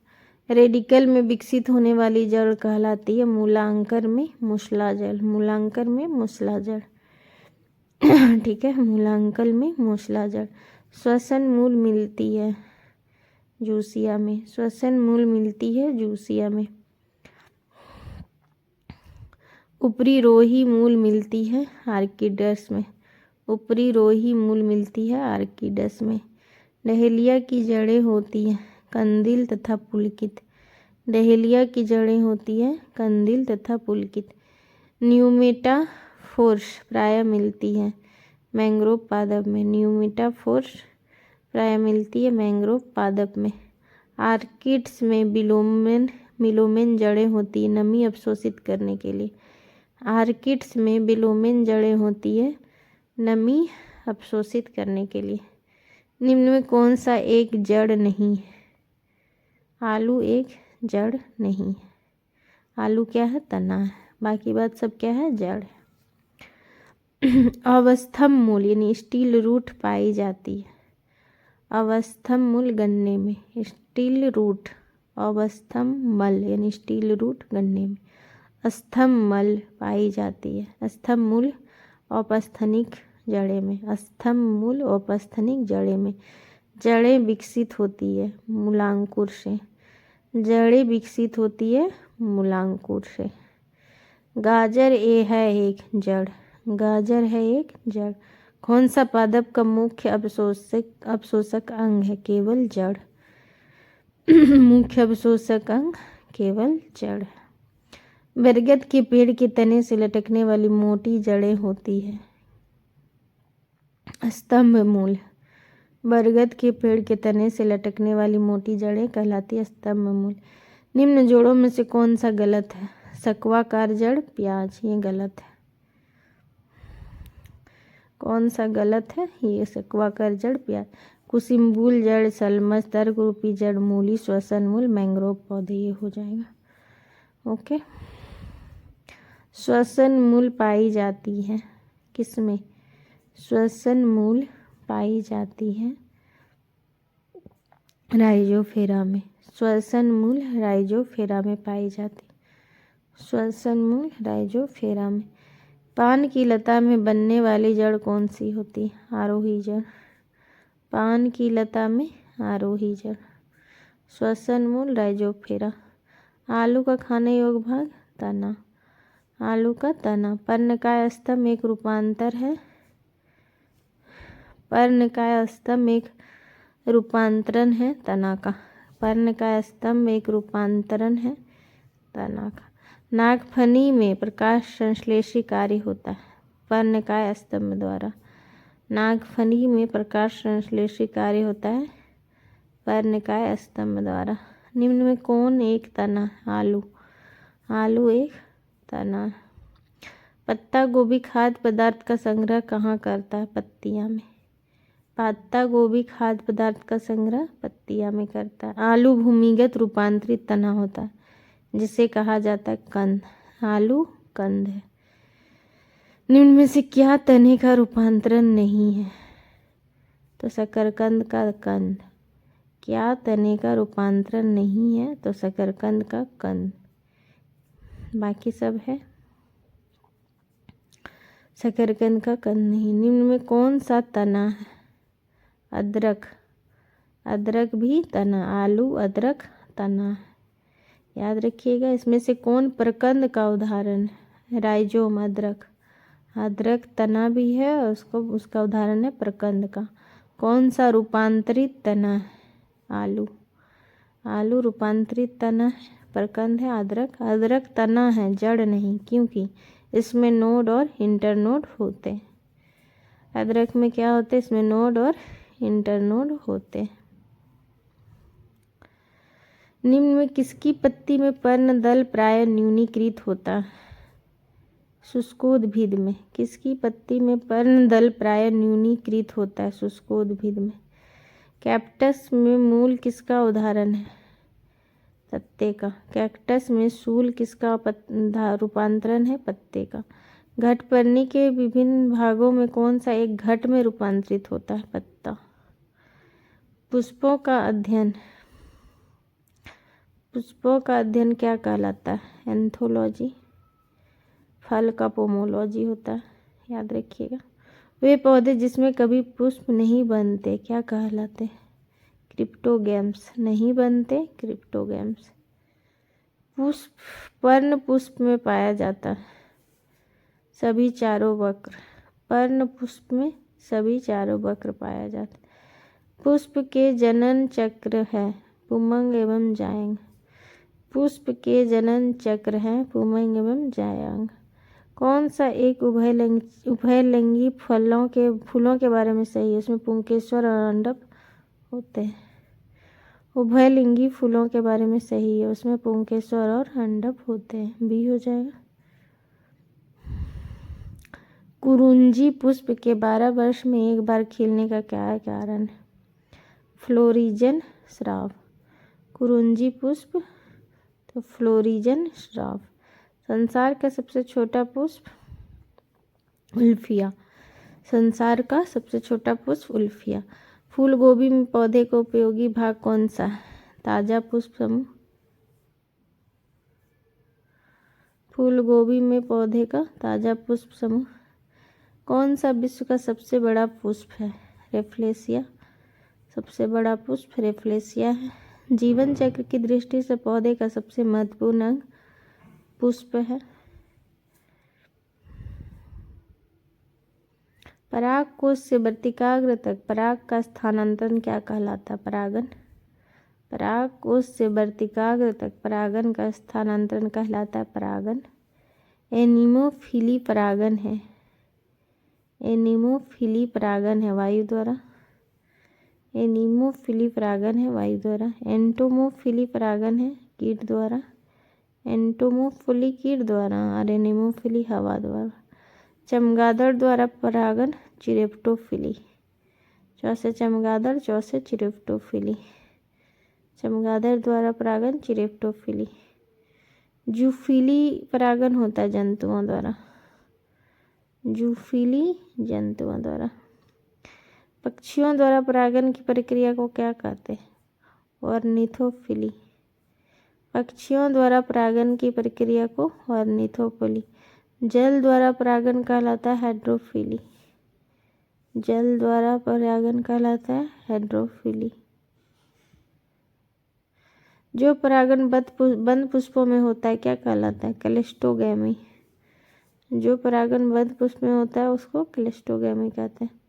रेडिकल में विकसित होने वाली जड़ कहलाती है मूलांकर में मूसलाजड़। मूलांकर में मूसलाजड़ ठीक है, मूलांकल में मूसलाजड़। श्वसन मूल मिलती है जूसिया में। श्वसन मूल मिलती है जूसिया में। ऊपरी रोही मूल मिलती है आर्किडस में। ऊपरी रोही मूल मिलती है आर्किडस में। डहेलिया की जड़ें होती हैं कंदील तथा पुलकित। डहेलिया की जड़ें होती हैं कंदील तथा पुलकित। न्यूमेटाफोर्स प्रायः मिलती है मैंग्रोव पादप में। न्यूमेटाफोर्स प्रायः मिलती है मैंग्रोव पादप में। आर्किड्स में बिलोमेन जड़ें होती है नमी अवशोषित करने के लिए। आर्किड्स में बिलोमेन जड़ें होती है नमी अवशोषित करने के लिए। निम्न में कौन सा एक जड़ नहीं है? आलू एक जड़ नहीं है। आलू क्या है? तना है। बाकी बात सब क्या है? जड़ है। अवस्थम मूल यानी स्टील रूट पाई जाती है। अवस्थम मूल गन्ने में। स्टील रूट अवस्थम मल यानी स्टील रूट गन्ने में। स्थम मल पाई जाती है। स्थम मूल औपस्थनिक जड़े में। स्थम मूल औपस्थनिक जड़े में। जड़ें विकसित होती है मूलांकुर से। जड़ें विकसित होती है मूलांकुर से। गाजर है एक जड़। गाजर है एक जड़। कौन सा पादप का मुख्य अवशोषक अंग है? केवल जड़। मुख्य अवशोषक अंग केवल जड़। बरगद के पेड़ के तने से लटकने वाली मोटी जड़ें होती है स्तंभ मूल। बरगद के पेड़ के तने से लटकने वाली मोटी जड़ें कहलाती है स्तंभ मूल। निम्न जोड़ों में से कौन सा गलत है? सक्वाकार जड़ प्याज, ये गलत है। कौन सा गलत है? ये सक्वाकार जड़ प्याज। कुसुम्बूल जड़ सल्मस तर्करूपी जड़ मूली श्वसन मूल मैंग्रोव पौधे, ये हो जाएगा। ओके। श्वसन मूल पाई जाती है किसमें? श्वसन मूल पाई जाती है राइजोफेरा में। श्वसन मूल राइजोफेरा में पाई जाती। श्वसन मूल राइजोफेरा में। पान की लता में बनने वाली जड़ कौन सी होती है? आरोही जड़। पान की लता में आरोही जड़। श्वसन मूल राइजोफेरा। आलू का खाने योग्य भाग? तना। आलू का तना। पर्णकाय स्तंभ एक रूपांतर है। पर्णकाय स्तंभ एक रूपांतरण है तना का। पर्णकाय स्तंभ एक रूपांतरण है तना का। नागफनी में प्रकाश संश्लेषी कार्य होता है पर्णकाय स्तंभ द्वारा। नागफनी में प्रकाश संश्लेषी कार्य होता है पर्णकाय स्तंभ द्वारा। निम्न में कौन एक तना? आलू। आलू एक तना। पत्ता गोभी खाद्य पदार्थ का संग्रह कहाँ करता है? पत्तियाँ में। पत्ता गोभी खाद्य पदार्थ का संग्रह पत्तियाँ में करता है। आलू भूमिगत रूपांतरित तना होता है जिसे कहा जाता है कंद। आलू कंद है। निम्न में से क्या तने का रूपांतरण नहीं है? तो शकरकंद का कंद। क्या तने का रूपांतरण नहीं है? तो शकरकंद का कंद। बाकी सब है। शकरकंद का कंद नहीं। निम्न में कौन सा तना है? अदरक। अदरक भी तना। आलू अदरक तना है। याद रखिएगा। इसमें से कौन प्रकंद का उदाहरण है? राइजोम अदरक। अदरक तना भी है और उसका उदाहरण है प्रकंद का। कौन सा रूपांतरित तना है? आलू। आलू रूपांतरित तना है। प्रकंद है अदरक। अदरक तना है जड़ नहीं, क्योंकि इसमें नोड और इंटरनोड होते हैं। अदरक में क्या होते हैं? इसमें नोड और इंटरनोड होते हैं। निम्न में किसकी पत्ती में पर्णदल प्राय न्यूनीकृत होता है? शुष्कोद्भिद में। किसकी पत्ती में पर्णदल प्राय न्यूनीकृत होता है? शुष्कोद्भिद में। कैक्टस में मूल किसका उदाहरण है? पत्ते का। कैक्टस में सूल किसका रूपांतरण है? पत्ते का। घटपर्णी के विभिन्न भागों में कौन सा एक घट में रूपांतरित होता है? पत्ता। पुष्पों का अध्ययन। पुष्पों का अध्ययन क्या कहलाता है? एंथोलॉजी। फल का पोमोलॉजी होता है, याद रखिएगा। वे पौधे जिसमें कभी पुष्प नहीं बनते क्या कहलाते? क्रिप्टोगैम्स। नहीं बनते, क्रिप्टोगैम्स। पुष्प पर्ण पुष्प में पाया जाता है सभी चारों वक्र। पर्ण पुष्प में सभी चारों वक्र पाया जाता है। पुष्प के जनन चक्र है पुमंग एवं जायंग। पुष्प के जनन चक्र हैं पुमंग एवं जायंग। कौन सा एक उभयलिंगी फूलों के बारे में सही है? उसमें पुंकेश्वर और अंडप होते हैं। उभयलिंगी फूलों के बारे में सही है, उसमें पुंकेश्वर और अंडप होते हैं, बी हो जाएगा। कुरुंजी पुष्प के 12 वर्ष में एक बार खिलने का क्या कारण है? फ्लोरिजन स्राव। कुरुंजी पुष्प तो फ्लोरिजन स्राव। संसार का सबसे छोटा पुष्प उल्फिया। संसार का सबसे छोटा पुष्प उल्फिया। फूल गोभी में पौधे का उपयोगी भाग कौन सा है? ताजा पुष्प समूह। फूल गोभी में पौधे का ताजा पुष्प समूह। कौन सा विश्व का सबसे बड़ा पुष्प है? रेफ्लेसिया। सबसे बड़ा पुष्प रेफ्लेसिया है। जीवन चक्र की दृष्टि से पौधे का सबसे महत्वपूर्ण अंग पुष्प है। पराग कोश से वर्तिकाग्र तक पराग का स्थानांतरण क्या कहलाता है? परागन। पराग कोश से वर्तिकाग्र तक परागन का स्थानांतरण कहलाता है परागन। एनिमोफिली परागन है। एनिमोफिली परागन है वायु द्वारा। एनिमोफिली परागन है वायु द्वारा। एंटोमोफिली परागन है कीट द्वारा। एंटोमोफिली कीट द्वारा और एनिमोफिली हवा द्वारा। चमगादड़ द्वारा परागन चिरेप्टोफिली। चौसे चमगादड़, चौसे चिरेप्टोफिली। चमगादड़ द्वारा परागन चिरेप्टोफिली। जूफिली परागन होता है जंतुओं द्वारा। जूफिली जंतुओं द्वारा। पक्षियों द्वारा परागन की प्रक्रिया को क्या कहते हैं? ऑर्निथोफिली। पक्षियों द्वारा परागन की प्रक्रिया को ऑर्निथोफिली। जल द्वारा परागन कहलाता है हाइड्रोफिली। जल द्वारा परागन कहलाता है हाइड्रोफिली। जो परागन बंद पुष्पों में होता है क्या कहलाता है? क्लिस्टोगैमी। जो परागन बंद पुष्प में होता है उसको क्लिस्टोगैमी कहते हैं।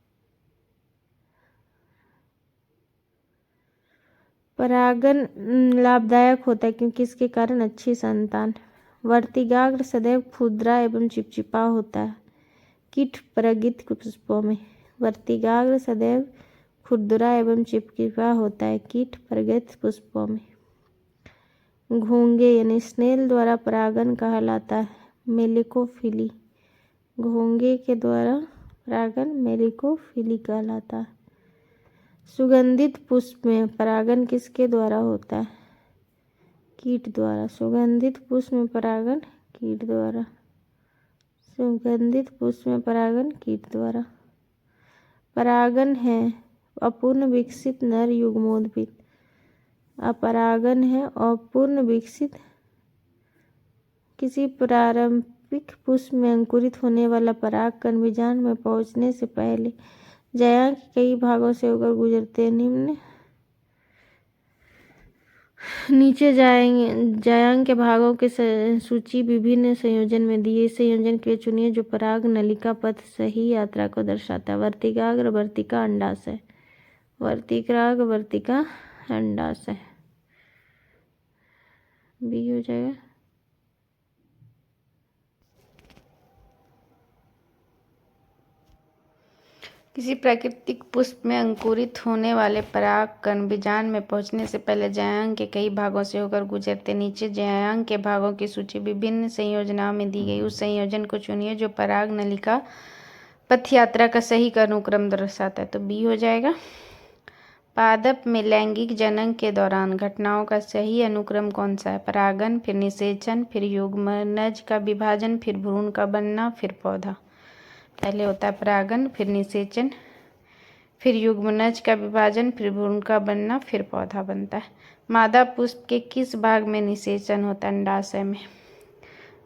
परागन लाभदायक होता है क्योंकि इसके कारण अच्छी संतान। वर्तिकाग्र सदैव खुरदरा एवं चिपचिपा होता है कीट परागित पुष्पों में। वर्तिकाग्र सदैव खुरदरा एवं चिपचिपा होता है कीट परागित पुष्पों में। घोंगे यानी स्नेल द्वारा परागन कहलाता है मेलिकोफिली। घोंगे के द्वारा परागन मेलिकोफिली कहलाता है। सुगंधित पुष्प में परागन किसके द्वारा होता है? कीट द्वारा। सुगंधित पुष्प में परागन कीट द्वारा। सुगंधित पुष्प में परागन कीट द्वारा। परागन है अपूर्ण विकसित नर युग्मोद्भिद। अपरागन है अपूर्ण विकसित किसी प्रारंभिक पुष्प में अंकुरित होने वाला पराग कण बीजांड में पहुंचने से पहले जायांग के कई भागों से होकर गुजरते। नीचे जायांग के भागों की सूची विभिन्न संयोजन में दी है। इस संयोजन के लिए चुनिए जो पराग नलिका पथ सही यात्रा को दर्शाता है। वर्तिकाग्र, वर्तिका, अंडाशय। वर्तिकाग्र, वर्तिका, अंडाशय, बी हो जाएगा। किसी प्राकृतिक पुष्प में अंकुरित होने वाले पराग कण बीजांड में पहुंचने से पहले जायांग के कई भागों से होकर गुजरते। नीचे जायांग के भागों की सूची विभिन्न संयोजनाओं में दी गई। उस संयोजन को चुनिए जो पराग नलिका पथ यात्रा का सही अनुक्रम दर्शाता है, तो बी हो जाएगा। पादप में लैंगिक जनन के दौरान घटनाओं का सही अनुक्रम कौन सा है? परागन, फिर निषेचन, फिर युग्मनज का विभाजन, फिर भ्रूण का बनना, फिर पौधा। पहले होता है परागन, फिर निषेचन, फिर युग्मनज का विभाजन, फिर भ्रूण का बनना, फिर पौधा बनता है। मादा पुष्प के किस भाग में निषेचन होता है? अंडाशय में।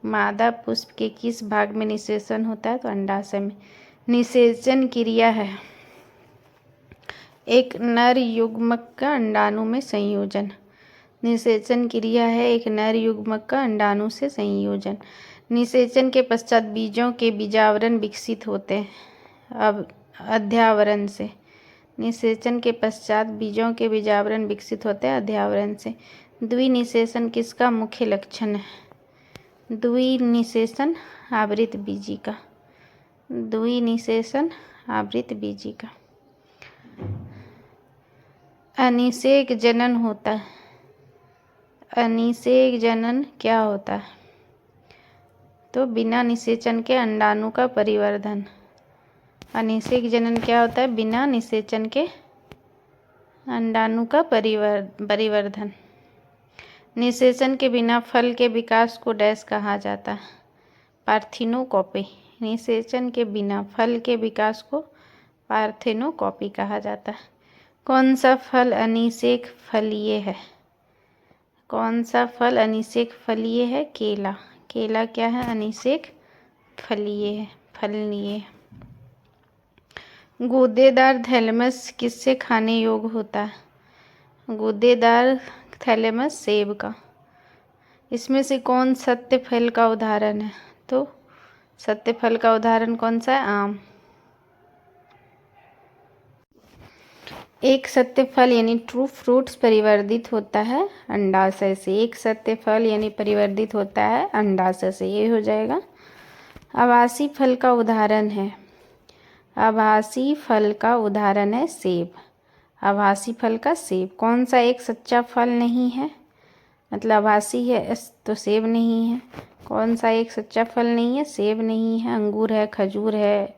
मादा पुष्प के किस भाग में निषेचन होता है? तो अंडाशय में। निषेचन क्रिया है एक नर युग्मक का अंडाणु में संयोजन। निषेचन क्रिया है एक नर युग्मक का अंडाणु से संयोजन। निषेचन के पश्चात बीजों के बीजावरण विकसित होते हैं अब अध्यावरण से। निषेचन के पश्चात बीजों के बीजावरण विकसित होते हैं अध्यावरण से। द्विनिषेचन किसका मुख्य लक्षण है? द्विनिषेचन आवृत बीजी का। द्विनिषेचन आवृत बीजी का। अनिषेक जनन होता है। अनिषेक जनन क्या होता है? तो बिना निषेचन के अंडाणु का परिवर्धन। अनिषेक जनन क्या होता है? बिना निषेचन के अंडाणु का परिवर्धन। निषेचन के बिना फल के विकास को डैश कहा जाता है? पार्थिनोकॉपी। निषेचन के बिना फल के विकास को पार्थिनोकॉपी कहा जाता है। कौन सा फल अनिषेक फलीय है? कौन सा फल अनिषेक फलीय है? केला। केला क्या है? अनिषेक फलीय है, फलनीय है। गूदेदार थैलेमस किससे खाने योग्य होता है? गूदेदार थैलेमस सेब का। इसमें से कौन सत्य फल का उदाहरण है? तो सत्य फल का उदाहरण कौन सा है? आम। एक सत्य फल यानी ट्रू फ्रूट्स परिवर्धित होता है अंडाशय से। एक सत्य फल यानी परिवर्धित होता है अंडाशय से, ये हो जाएगा। आभासी फल का उदाहरण है। आभासी फल का उदाहरण है सेब। आभासी फल का सेब। कौन सा एक सच्चा फल नहीं है? मतलब आभासी है तो सेब नहीं है। कौन सा एक सच्चा फल नहीं है? सेब नहीं है। अंगूर है, खजूर है,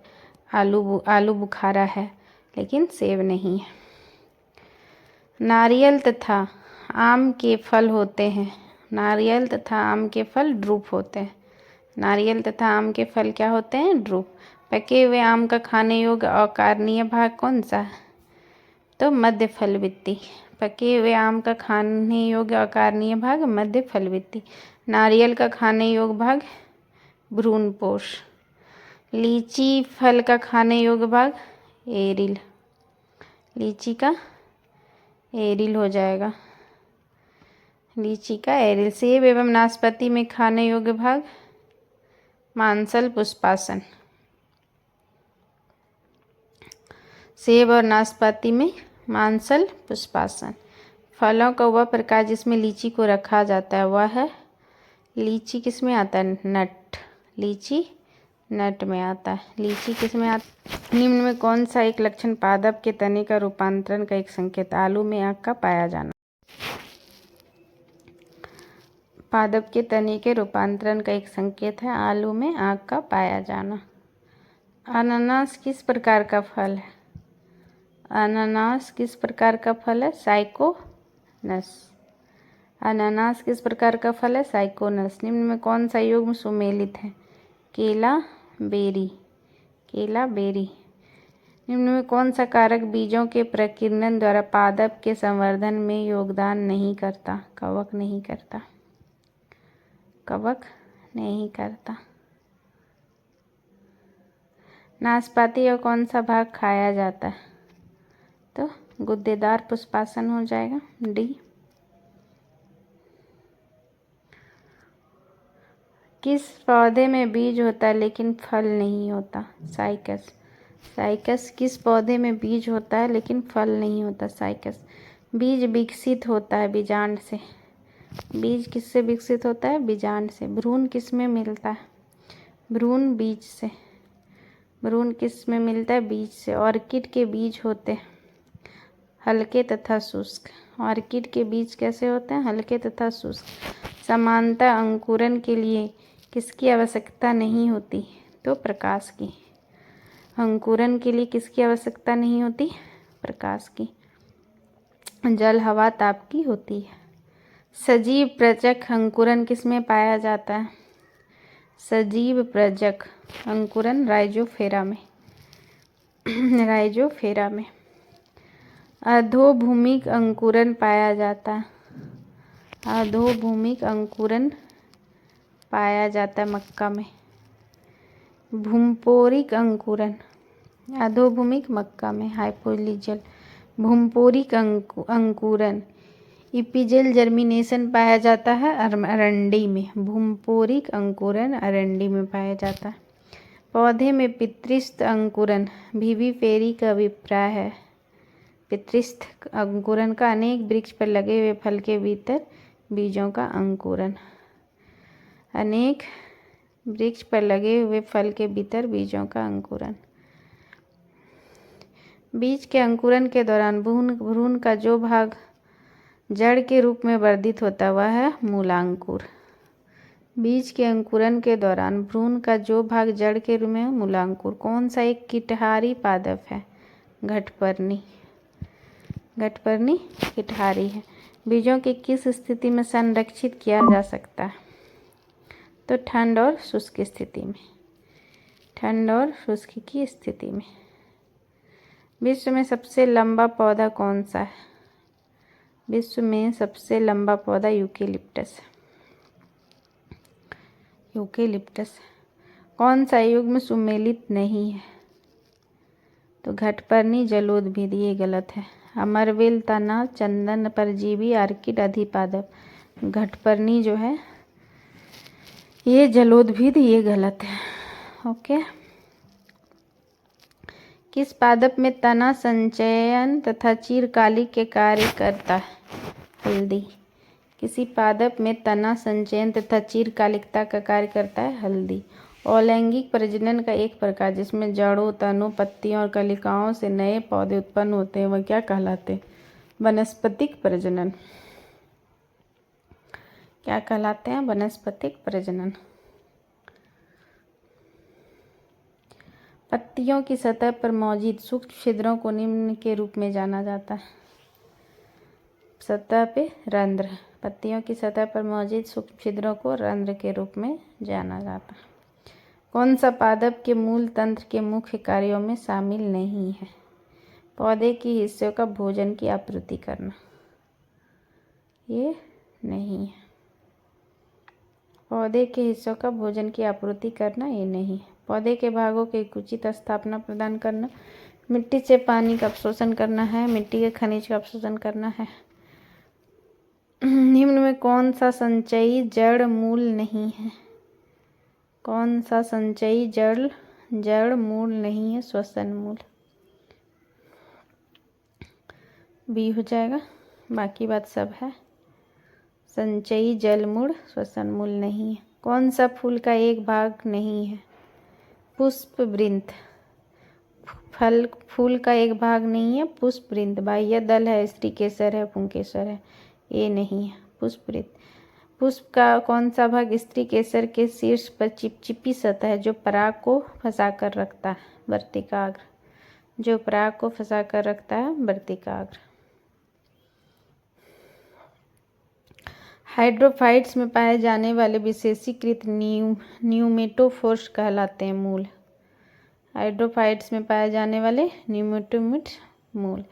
आलू बुखारा है, लेकिन सेब नहीं है। नारियल तथा आम के फल होते हैं। नारियल तथा आम के फल ड्रूप होते हैं। नारियल तथा आम के फल क्या होते हैं? ड्रूप। पके हुए आम का खाने योग्य अकार्नीय भाग कौन सा है? तो मध्य फलवित्ती। पके हुए आम का खाने योग्य अकार्नीय भाग मध्य फलवित्ती। नारियल का खाने योग्य भाग भ्रूणपोष। लीची फल का खाने योग्य भाग एरिल। लीची का एरिल हो जाएगा। लीची का एरिल। सेब एवं नाशपाती में खाने योग्य भाग मांसल पुष्पासन। सेब और नाशपाती में मांसल पुष्पासन। फलों का वह प्रकार जिसमें लीची को रखा जाता है वह है, लीची किस में आता है? नट। लीची नट में आता है। लीची किस में आता? निम्न में कौन सा एक लक्षण पादप के तने का रूपांतरण का एक संकेत? आलू में आग का पाया जाना। पादप के तने के रूपांतरण का एक संकेत है आलू में आग का पाया जाना। अनानास किस प्रकार का फल है? अनानास किस प्रकार का फल है? साइकोनस। अनानास किस प्रकार का फल है? साइकोनस। निम्न में कौन सा युग्म सुमेलित है? केला बेरी। केला बेरी। निम्न में कौन सा कारक बीजों के प्रकीर्णन द्वारा पादप के संवर्धन में योगदान नहीं करता? कवक नहीं करता। कवक नहीं करता। नाशपाती और कौन सा भाग खाया जाता है? तो गुद्देदार पुष्पासन हो जाएगा, डी। किस पौधे में बीज होता है लेकिन फल नहीं होता? साइकस। साइकस किस पौधे में बीज होता है लेकिन फल नहीं होता? साइकस। बीज विकसित होता है बीजांड से। बीज किससे विकसित होता है? बीजांड से। भ्रूण किस में मिलता है? भ्रूण बीज से। भ्रूण किस में मिलता है? बीज से। ऑर्किड के बीज होते हैं हल्के तथा शुष्क। ऑर्किड के बीज कैसे होते हैं? हल्के तथा शुष्क। समानता अंकुरण के लिए किसकी आवश्यकता नहीं होती? तो प्रकाश की। अंकुरण के लिए किसकी आवश्यकता नहीं होती? प्रकाश की। जल हवा ताप की होती है। सजीव प्रजक अंकुरण किसमें पाया जाता है? सजीव प्रजक अंकुरण राइजोफेरा में। राइजोफेरा में। अधोभूमिक अंकुरन पाया जाता है। अधोभूमिक अंकुरन पाया जाता है मक्का में। भूमपोरिक अंकुरन, अधोभूमिक मक्का में हाइपोलिजल। भूमपोरिक अंकुरन, इपिजल जर्मिनेशन पाया जाता है अरंडी में। भूमपोरिक अंकुरन अरंडी में पाया जाता है। पौधे में पितृस्थ अंकुरन विविपेरी का अभिप्राय है। पितृस्थ अंकुरन का अनेक वृक्ष पर लगे हुए फल के भीतर बीजों का अंकुरन। अनेक वृक्ष पर लगे हुए फल के भीतर बीजों का अंकुरन। बीज के अंकुरन के दौरान भ्रूण का जो भाग जड़ के रूप में वर्धित होता है वह है मूलांकुर। बीज के अंकुरन के दौरान भ्रूण का जो भाग जड़ के रूप में मूलांकुर कौन सा एक कीटहारी पादप है? घटपर्णी। घटपर्णी कीटहारी है। बीजों की किस स्थिति में संरक्षित किया जा सकता है? तो ठंड और शुष्क स्थिति में। ठंड और शुष्क की स्थिति में। विश्व में सबसे लंबा पौधा कौन सा है? विश्व में सबसे लंबा पौधा यूकेलिप्टस। यूकेलिप्टस। कौन सा युग्म सुमेलित नहीं है? तो घटपर्णी जलोद्भिद, ये गलत है। अमरवेल, तना, चंदन, परजीवी, आर्किड, अधिपादप। घटपर्णी जो है ये जलोद्भिद, ये गलत है। ओके। किस पादप में तना संचयन तथा चिरकालिक के कार्य करता है? हल्दी। किसी पादप में तना संचयन तथा चिरकालिकता का कार्य करता है? हल्दी। अलैंगिक प्रजनन का एक प्रकार जिसमें जड़ों, तनों, पत्तियों और कलिकाओं से नए पौधे उत्पन्न होते हैं वह क्या कहलाते हैं? वनस्पतिक प्रजनन। क्या कहलाते हैं? वनस्पतिक प्रजनन। पत्तियों की सतह पर मौजूद सूक्ष्म छिद्रों को निम्न के रूप में जाना जाता है। सतह पे रंध्र। पत्तियों की सतह पर मौजूद सूक्ष्म छिद्रों को रंध्र के रूप में जाना जाता है। कौन सा पादप के मूल तंत्र के मुख्य कार्यों में शामिल नहीं है? पौधे के हिस्सों का भोजन की आपूर्ति करना, ये नहीं है। पौधे के हिस्सों का भोजन की आपूर्ति करना, ये नहीं है। पौधे के भागों की उचित स्थापना प्रदान करना, मिट्टी से पानी का अवशोषण करना है, मिट्टी के खनिज का अवशोषण करना है। निम्न में कौन सा संचयी जड़ मूल नहीं है? कौन सा संचयी जड़ मूल नहीं है? श्वसन मूल। बी हो जाएगा, बाकी बात सब है। संचयी जल मूल, श्वसन मूल नहीं है। कौन सा फूल का एक भाग नहीं है? पुष्पवृंत। फूल का एक भाग नहीं है, पुष्पवृंत। बाह्य दल है, स्त्री केसर है, पुंकेसर है, ये नहीं है पुष्पवृंत। पुष्प का कौन सा भाग स्त्री केसर के शीर्ष पर चिपचिपी सतह है जो पराग को फंसा कर रखता है? वर्तिकाग्र। जो पराग को फंसा कर रखता है, वर्तिकाग्र। हाइड्रोफाइट्स में पाए जाने वाले विशेषीकृत न्यूमेटोफोर्स कहलाते हैं मूल। हाइड्रोफाइट्स में पाए जाने वाले न्यूमेटोमिट मूल।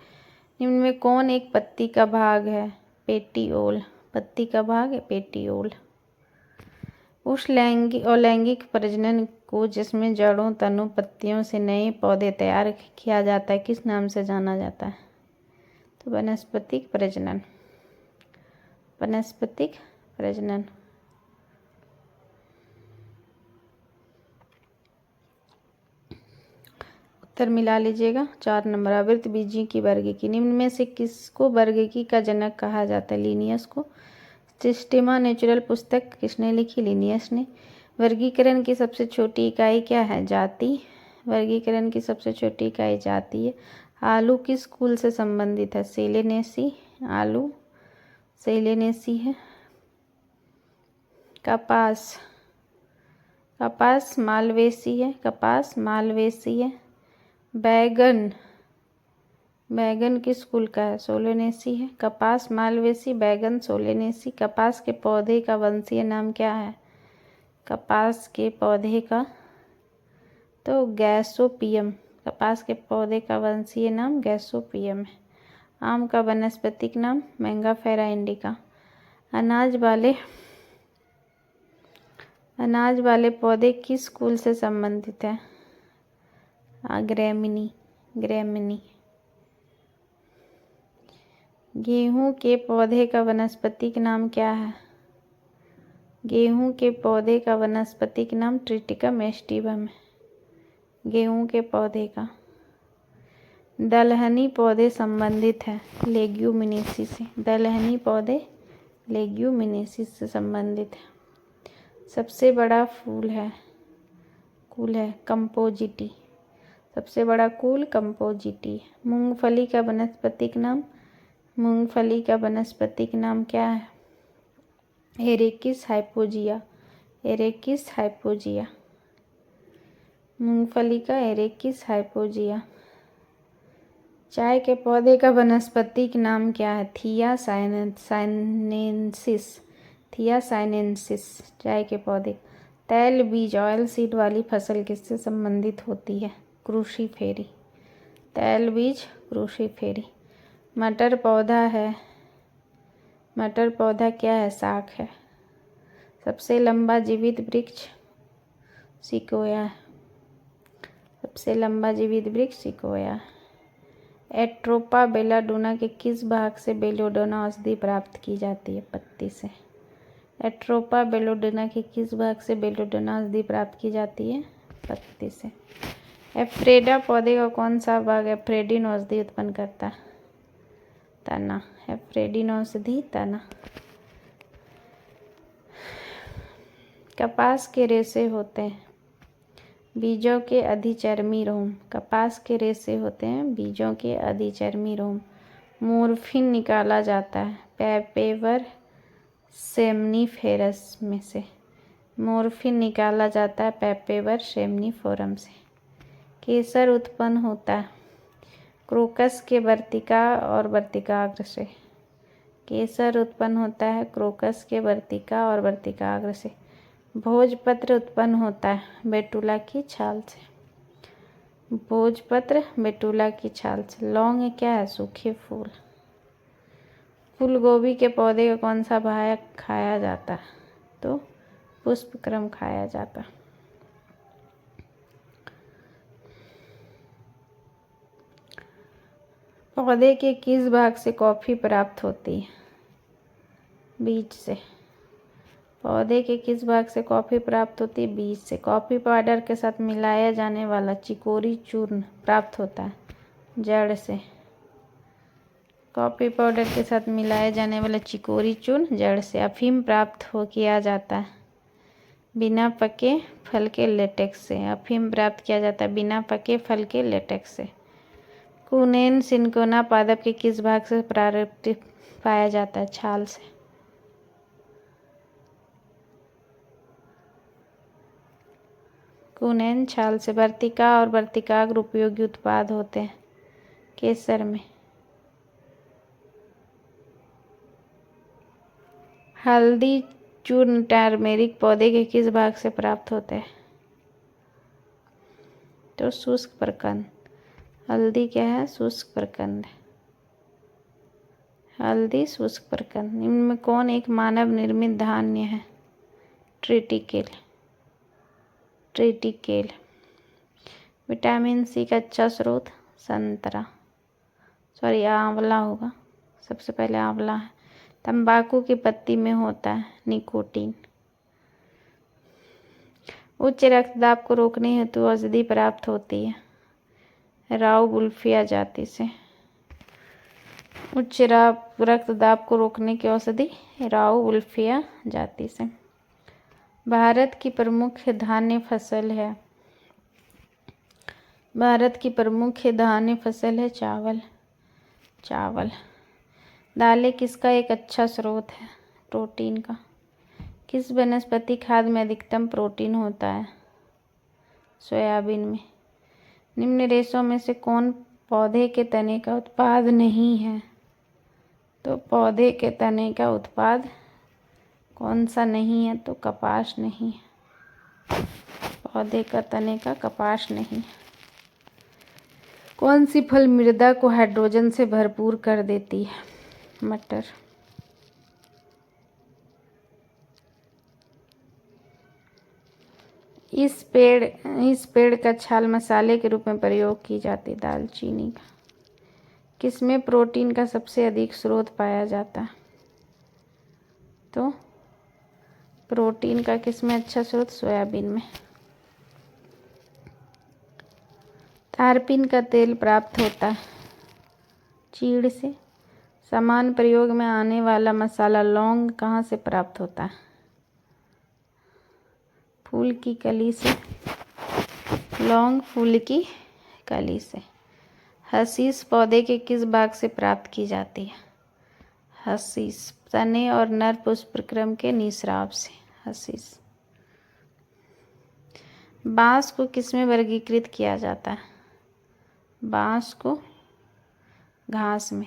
निम्न में कौन एक पत्ती का भाग है? पेटियोल। पत्ती का भाग है पेटियोल। उस अलैंगिक प्रजनन को जिसमें जड़ों, तनों, पत्तियों से नए पौधे तैयार किया जाता है किस नाम से जाना जाता है? तो वनस्पतिक प्रजनन। वनस्पतिक प्रजनन। उत्तर मिला लीजिएगा। 4 नंबर। आवृत बीजी की वर्गीकी। निम्न में से किसको वर्गीकी का जनक कहा जाता है? लिनियस को। सिस्टेमा नेचुरल पुस्तक किसने लिखी? लिनियस ने। वर्गीकरण की सबसे छोटी इकाई क्या है? जाति। वर्गीकरण की सबसे छोटी इकाई जाति है। आलू किस कुल से संबंधित है? सेलेनेसी। आलू सेलेनेसी है। कपास। कपास मालवेसी है। कपास मालवेसी है। बैगन। बैगन किस कुल का है? सोलेनेसी है। कपास मालवेसी, बैगन सोलेनेसी। कपास के पौधे का वंशीय नाम क्या है? कपास के पौधे का तो गैसोपियम। कपास के पौधे का वंशीय नाम गैसोपियम है। आम का वनस्पतिक नाम मैंगाफेरा इंडिका। अनाज वाले पौधे किस कुल से संबंधित है? ग्रैमिनी। गेहूं के पौधे का वनस्पतिक नाम क्या है? गेहूं के पौधे का वनस्पतिक नाम ट्रिटिकम एस्टिवम है। गेहूं के पौधे का। दलहनी पौधे संबंधित है लेग्यूमिनेसी से। दलहनी पौधे लेग्यूमिनेसी से संबंधित है। सबसे बड़ा कुल है कंपोजिटी। सबसे बड़ा कुल कंपोजिटी। मूंगफली का वनस्पतिक नाम क्या है? एरेकिस हाइपोजिया। मूंगफली का एरेकिस हाइपोजिया। चाय के पौधे का वनस्पतिक नाम क्या है? थिया साइनेंसिस। चाय के पौधे। तैल बीज ऑयल सीड वाली फसल किससे संबंधित होती है? क्रूसीफेरी। तैल बीज क्रूसीफेरी। मटर पौधा क्या है? शाक है। सबसे लंबा जीवित वृक्ष सिकोया। एट्रोपा बेलाडोना के किस भाग से बेलोडोना औषधि प्राप्त की जाती है? पत्ती से। एट्रोपा बेलोडोना के किस भाग से बेलोडोना औषधि प्राप्त की जाती है? पत्ती से। एफ्रेडा पौधे का कौन सा भाग एफ्रेडिन औषधि उत्पन्न करता है? तना। एफ्रेडिन औषधि तना। कपास के रेशे होते हैं बीजों के अधिचर्मी रोम। कपास के रेशे होते हैं बीजों के अधिचर्मी रोम। मोर्फिन निकाला जाता है पैपेवर सेमनीफेरस में से। मोर्फिन निकाला जाता है पैपेवर सेमनीफोरम से। केसर उत्पन्न होता है क्रोकस के वर्तिका और वर्तिकाग्र से। केसर उत्पन्न होता है क्रोकस के वर्तिका और वर्तिकाग्र से। भोजपत्र उत्पन्न होता है बेटुला की छाल से। लौंग क्या है? सूखे फूल। फूलगोभी के पौधे का कौन सा भाग खाया जाता है? तो पुष्पक्रम खाया जाता है। पौधे के किस भाग से कॉफी प्राप्त होती है? बीज से। पौधे के किस भाग से कॉफी प्राप्त होती है? बीज से। कॉफी पाउडर के साथ मिलाया जाने वाला चिकोरी चूर्ण प्राप्त होता है जड़ से। कॉफी पाउडर के साथ मिलाया जाने वाला चिकोरी चूर्ण जड़ से। अफीम प्राप्त किया जाता है बिना पके फल के लेटेक्स से। अफीम प्राप्त किया जाता है बिना पके फल के लेटेक्स से। कुनेन सिनकोना पादप के किस भाग से प्राप्त पाया जाता है? छाल से। कुनेन छाल से। वर्तिका और वर्तिकाग्र उपयोगी उत्पाद होते हैं केसर में। हल्दी चूर्ण टर्मेरिक पौधे के किस भाग से प्राप्त होते हैं? तो शुष्क प्रकंद। हल्दी क्या है? शुष्क प्रकंद। हल्दी शुष्क प्रकंद। निम्न में कौन एक मानव निर्मित धान्य है? ट्रिटिकेल। विटामिन सी का अच्छा स्रोत आंवला होगा। सबसे पहले आंवला है। तंबाकू की पत्ती में होता है निकोटीन। उच्च रक्तदाब को रोकने हेतु औषधि प्राप्त होती है राउवुल्फिया जाति से। उच्च रक्तदाब को रोकने की औषधि राउवुल्फिया जाति से। भारत की प्रमुख धान्य फसल है चावल। दालें किसका एक अच्छा स्रोत है? प्रोटीन का। किस वनस्पति खाद्य में अधिकतम प्रोटीन होता है? सोयाबीन में। निम्न रेशों में से कौन पौधे के तने का उत्पाद नहीं है? तो पौधे के तने का उत्पाद कौन सा नहीं है? तो कपास नहीं है। पौधे का तने का कपास नहीं। कौन सी फल मृदा को हाइड्रोजन से भरपूर कर देती है? मटर। इस पेड़ का छाल मसाले के रूप में प्रयोग की जाती है। दालचीनी का। किसमें प्रोटीन का सबसे अधिक स्रोत पाया जाता है? तो प्रोटीन का किसमें अच्छा स्रोत? सोयाबीन में। तारपीन का तेल प्राप्त होता है चीड़ से। सामान्य प्रयोग में आने वाला मसाला लौंग कहाँ से प्राप्त होता है? फूल की कली से। लौंग फूल की कली से। हशीश पौधे के किस भाग से प्राप्त की जाती है? हशीश तने और नर पुष्पक्रम के निस्राव से। हशीश। बांस को किसमें वर्गीकृत किया जाता है? बांस को घास में।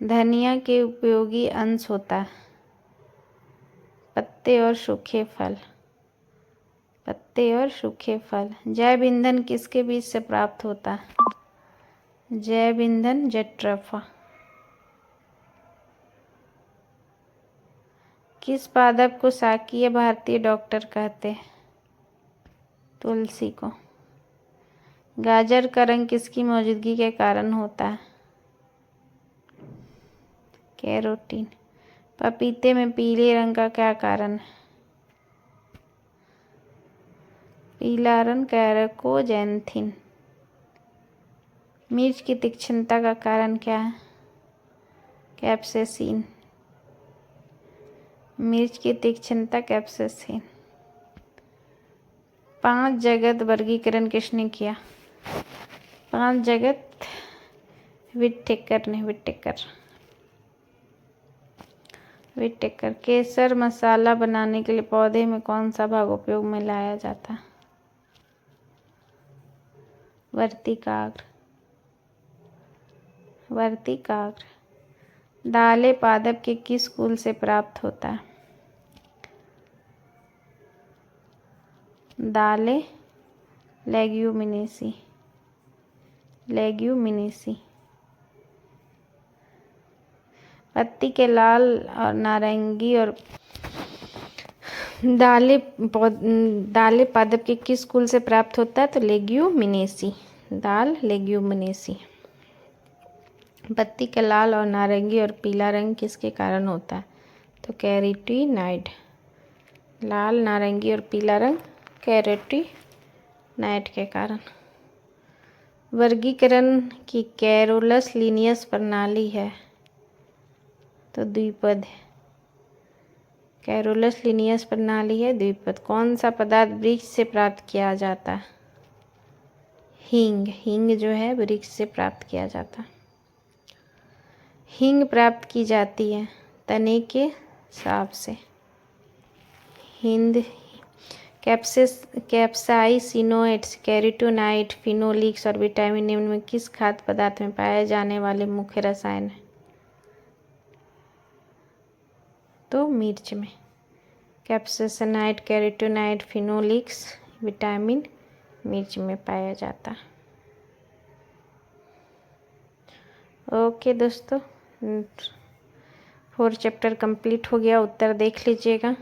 धनिया के उपयोगी अंश होता है पत्ते और सूखे फल। पत्ते और सूखे फल। जैव ईंधन किसके बीज से प्राप्त होता है? जैव ईंधन जट्रोफा। किस पादप को शाकीय भारतीय डॉक्टर कहते हैं? तुलसी को। गाजर का रंग किसकी मौजूदगी के कारण होता है? कैरोटीन। पपीते में पीले रंग का क्या कारण है? पीला रंग कैरकोजेंथिन। मिर्च की तीक्ष्णता का कारण क्या है? कैप्सेसिन। मिर्च की तीक्ष्णता कैप्सेसिन। 5 जगत वर्गीकरण किसने किया? 5 जगत विटेकर ने। विटेकर। केसर मसाला बनाने के लिए पौधे में कौन सा भाग उपयोग में लाया जाता है? वर्तिकाग्र। दालें पादप के किस कुल से प्राप्त होता है? दालें लेग्यूमिनेसी। पत्ती के लाल और नारंगी और दालें पादप के किस कुल से प्राप्त होता है? तो लेग्यूमिनेसी। दाल लेग्यूमिनेसी। पत्ती का लाल और नारंगी और पीला रंग किसके कारण होता है? तो कैरोटीनॉइड। लाल नारंगी और पीला रंग कैरोटीनॉइड के कारण। वर्गीकरण की कैरोलस लीनियस प्रणाली है तो द्विपद है। कैरोलस लीनियस प्रणाली है द्विपद। कौन सा पदार्थ वृक्ष से प्राप्त किया जाता है? हींग जो है वृक्ष से प्राप्त किया जाता है। हींग प्राप्त की जाती है तने के साफ से। कैप्साइसिनोइड्स, कैरोटीनॉइड, फिनोलिक्स और विटामिन निम्न में किस खाद्य पदार्थ में पाए जाने वाले मुख्य रसायन हैं? तो मिर्च में। कैप्साइसिनोइड, कैरोटीनॉइड, फिनोलिक्स, विटामिन मिर्च में पाया जाता है। ओके दोस्तों, 4 चैप्टर कंप्लीट हो गया। उत्तर देख लीजिएगा।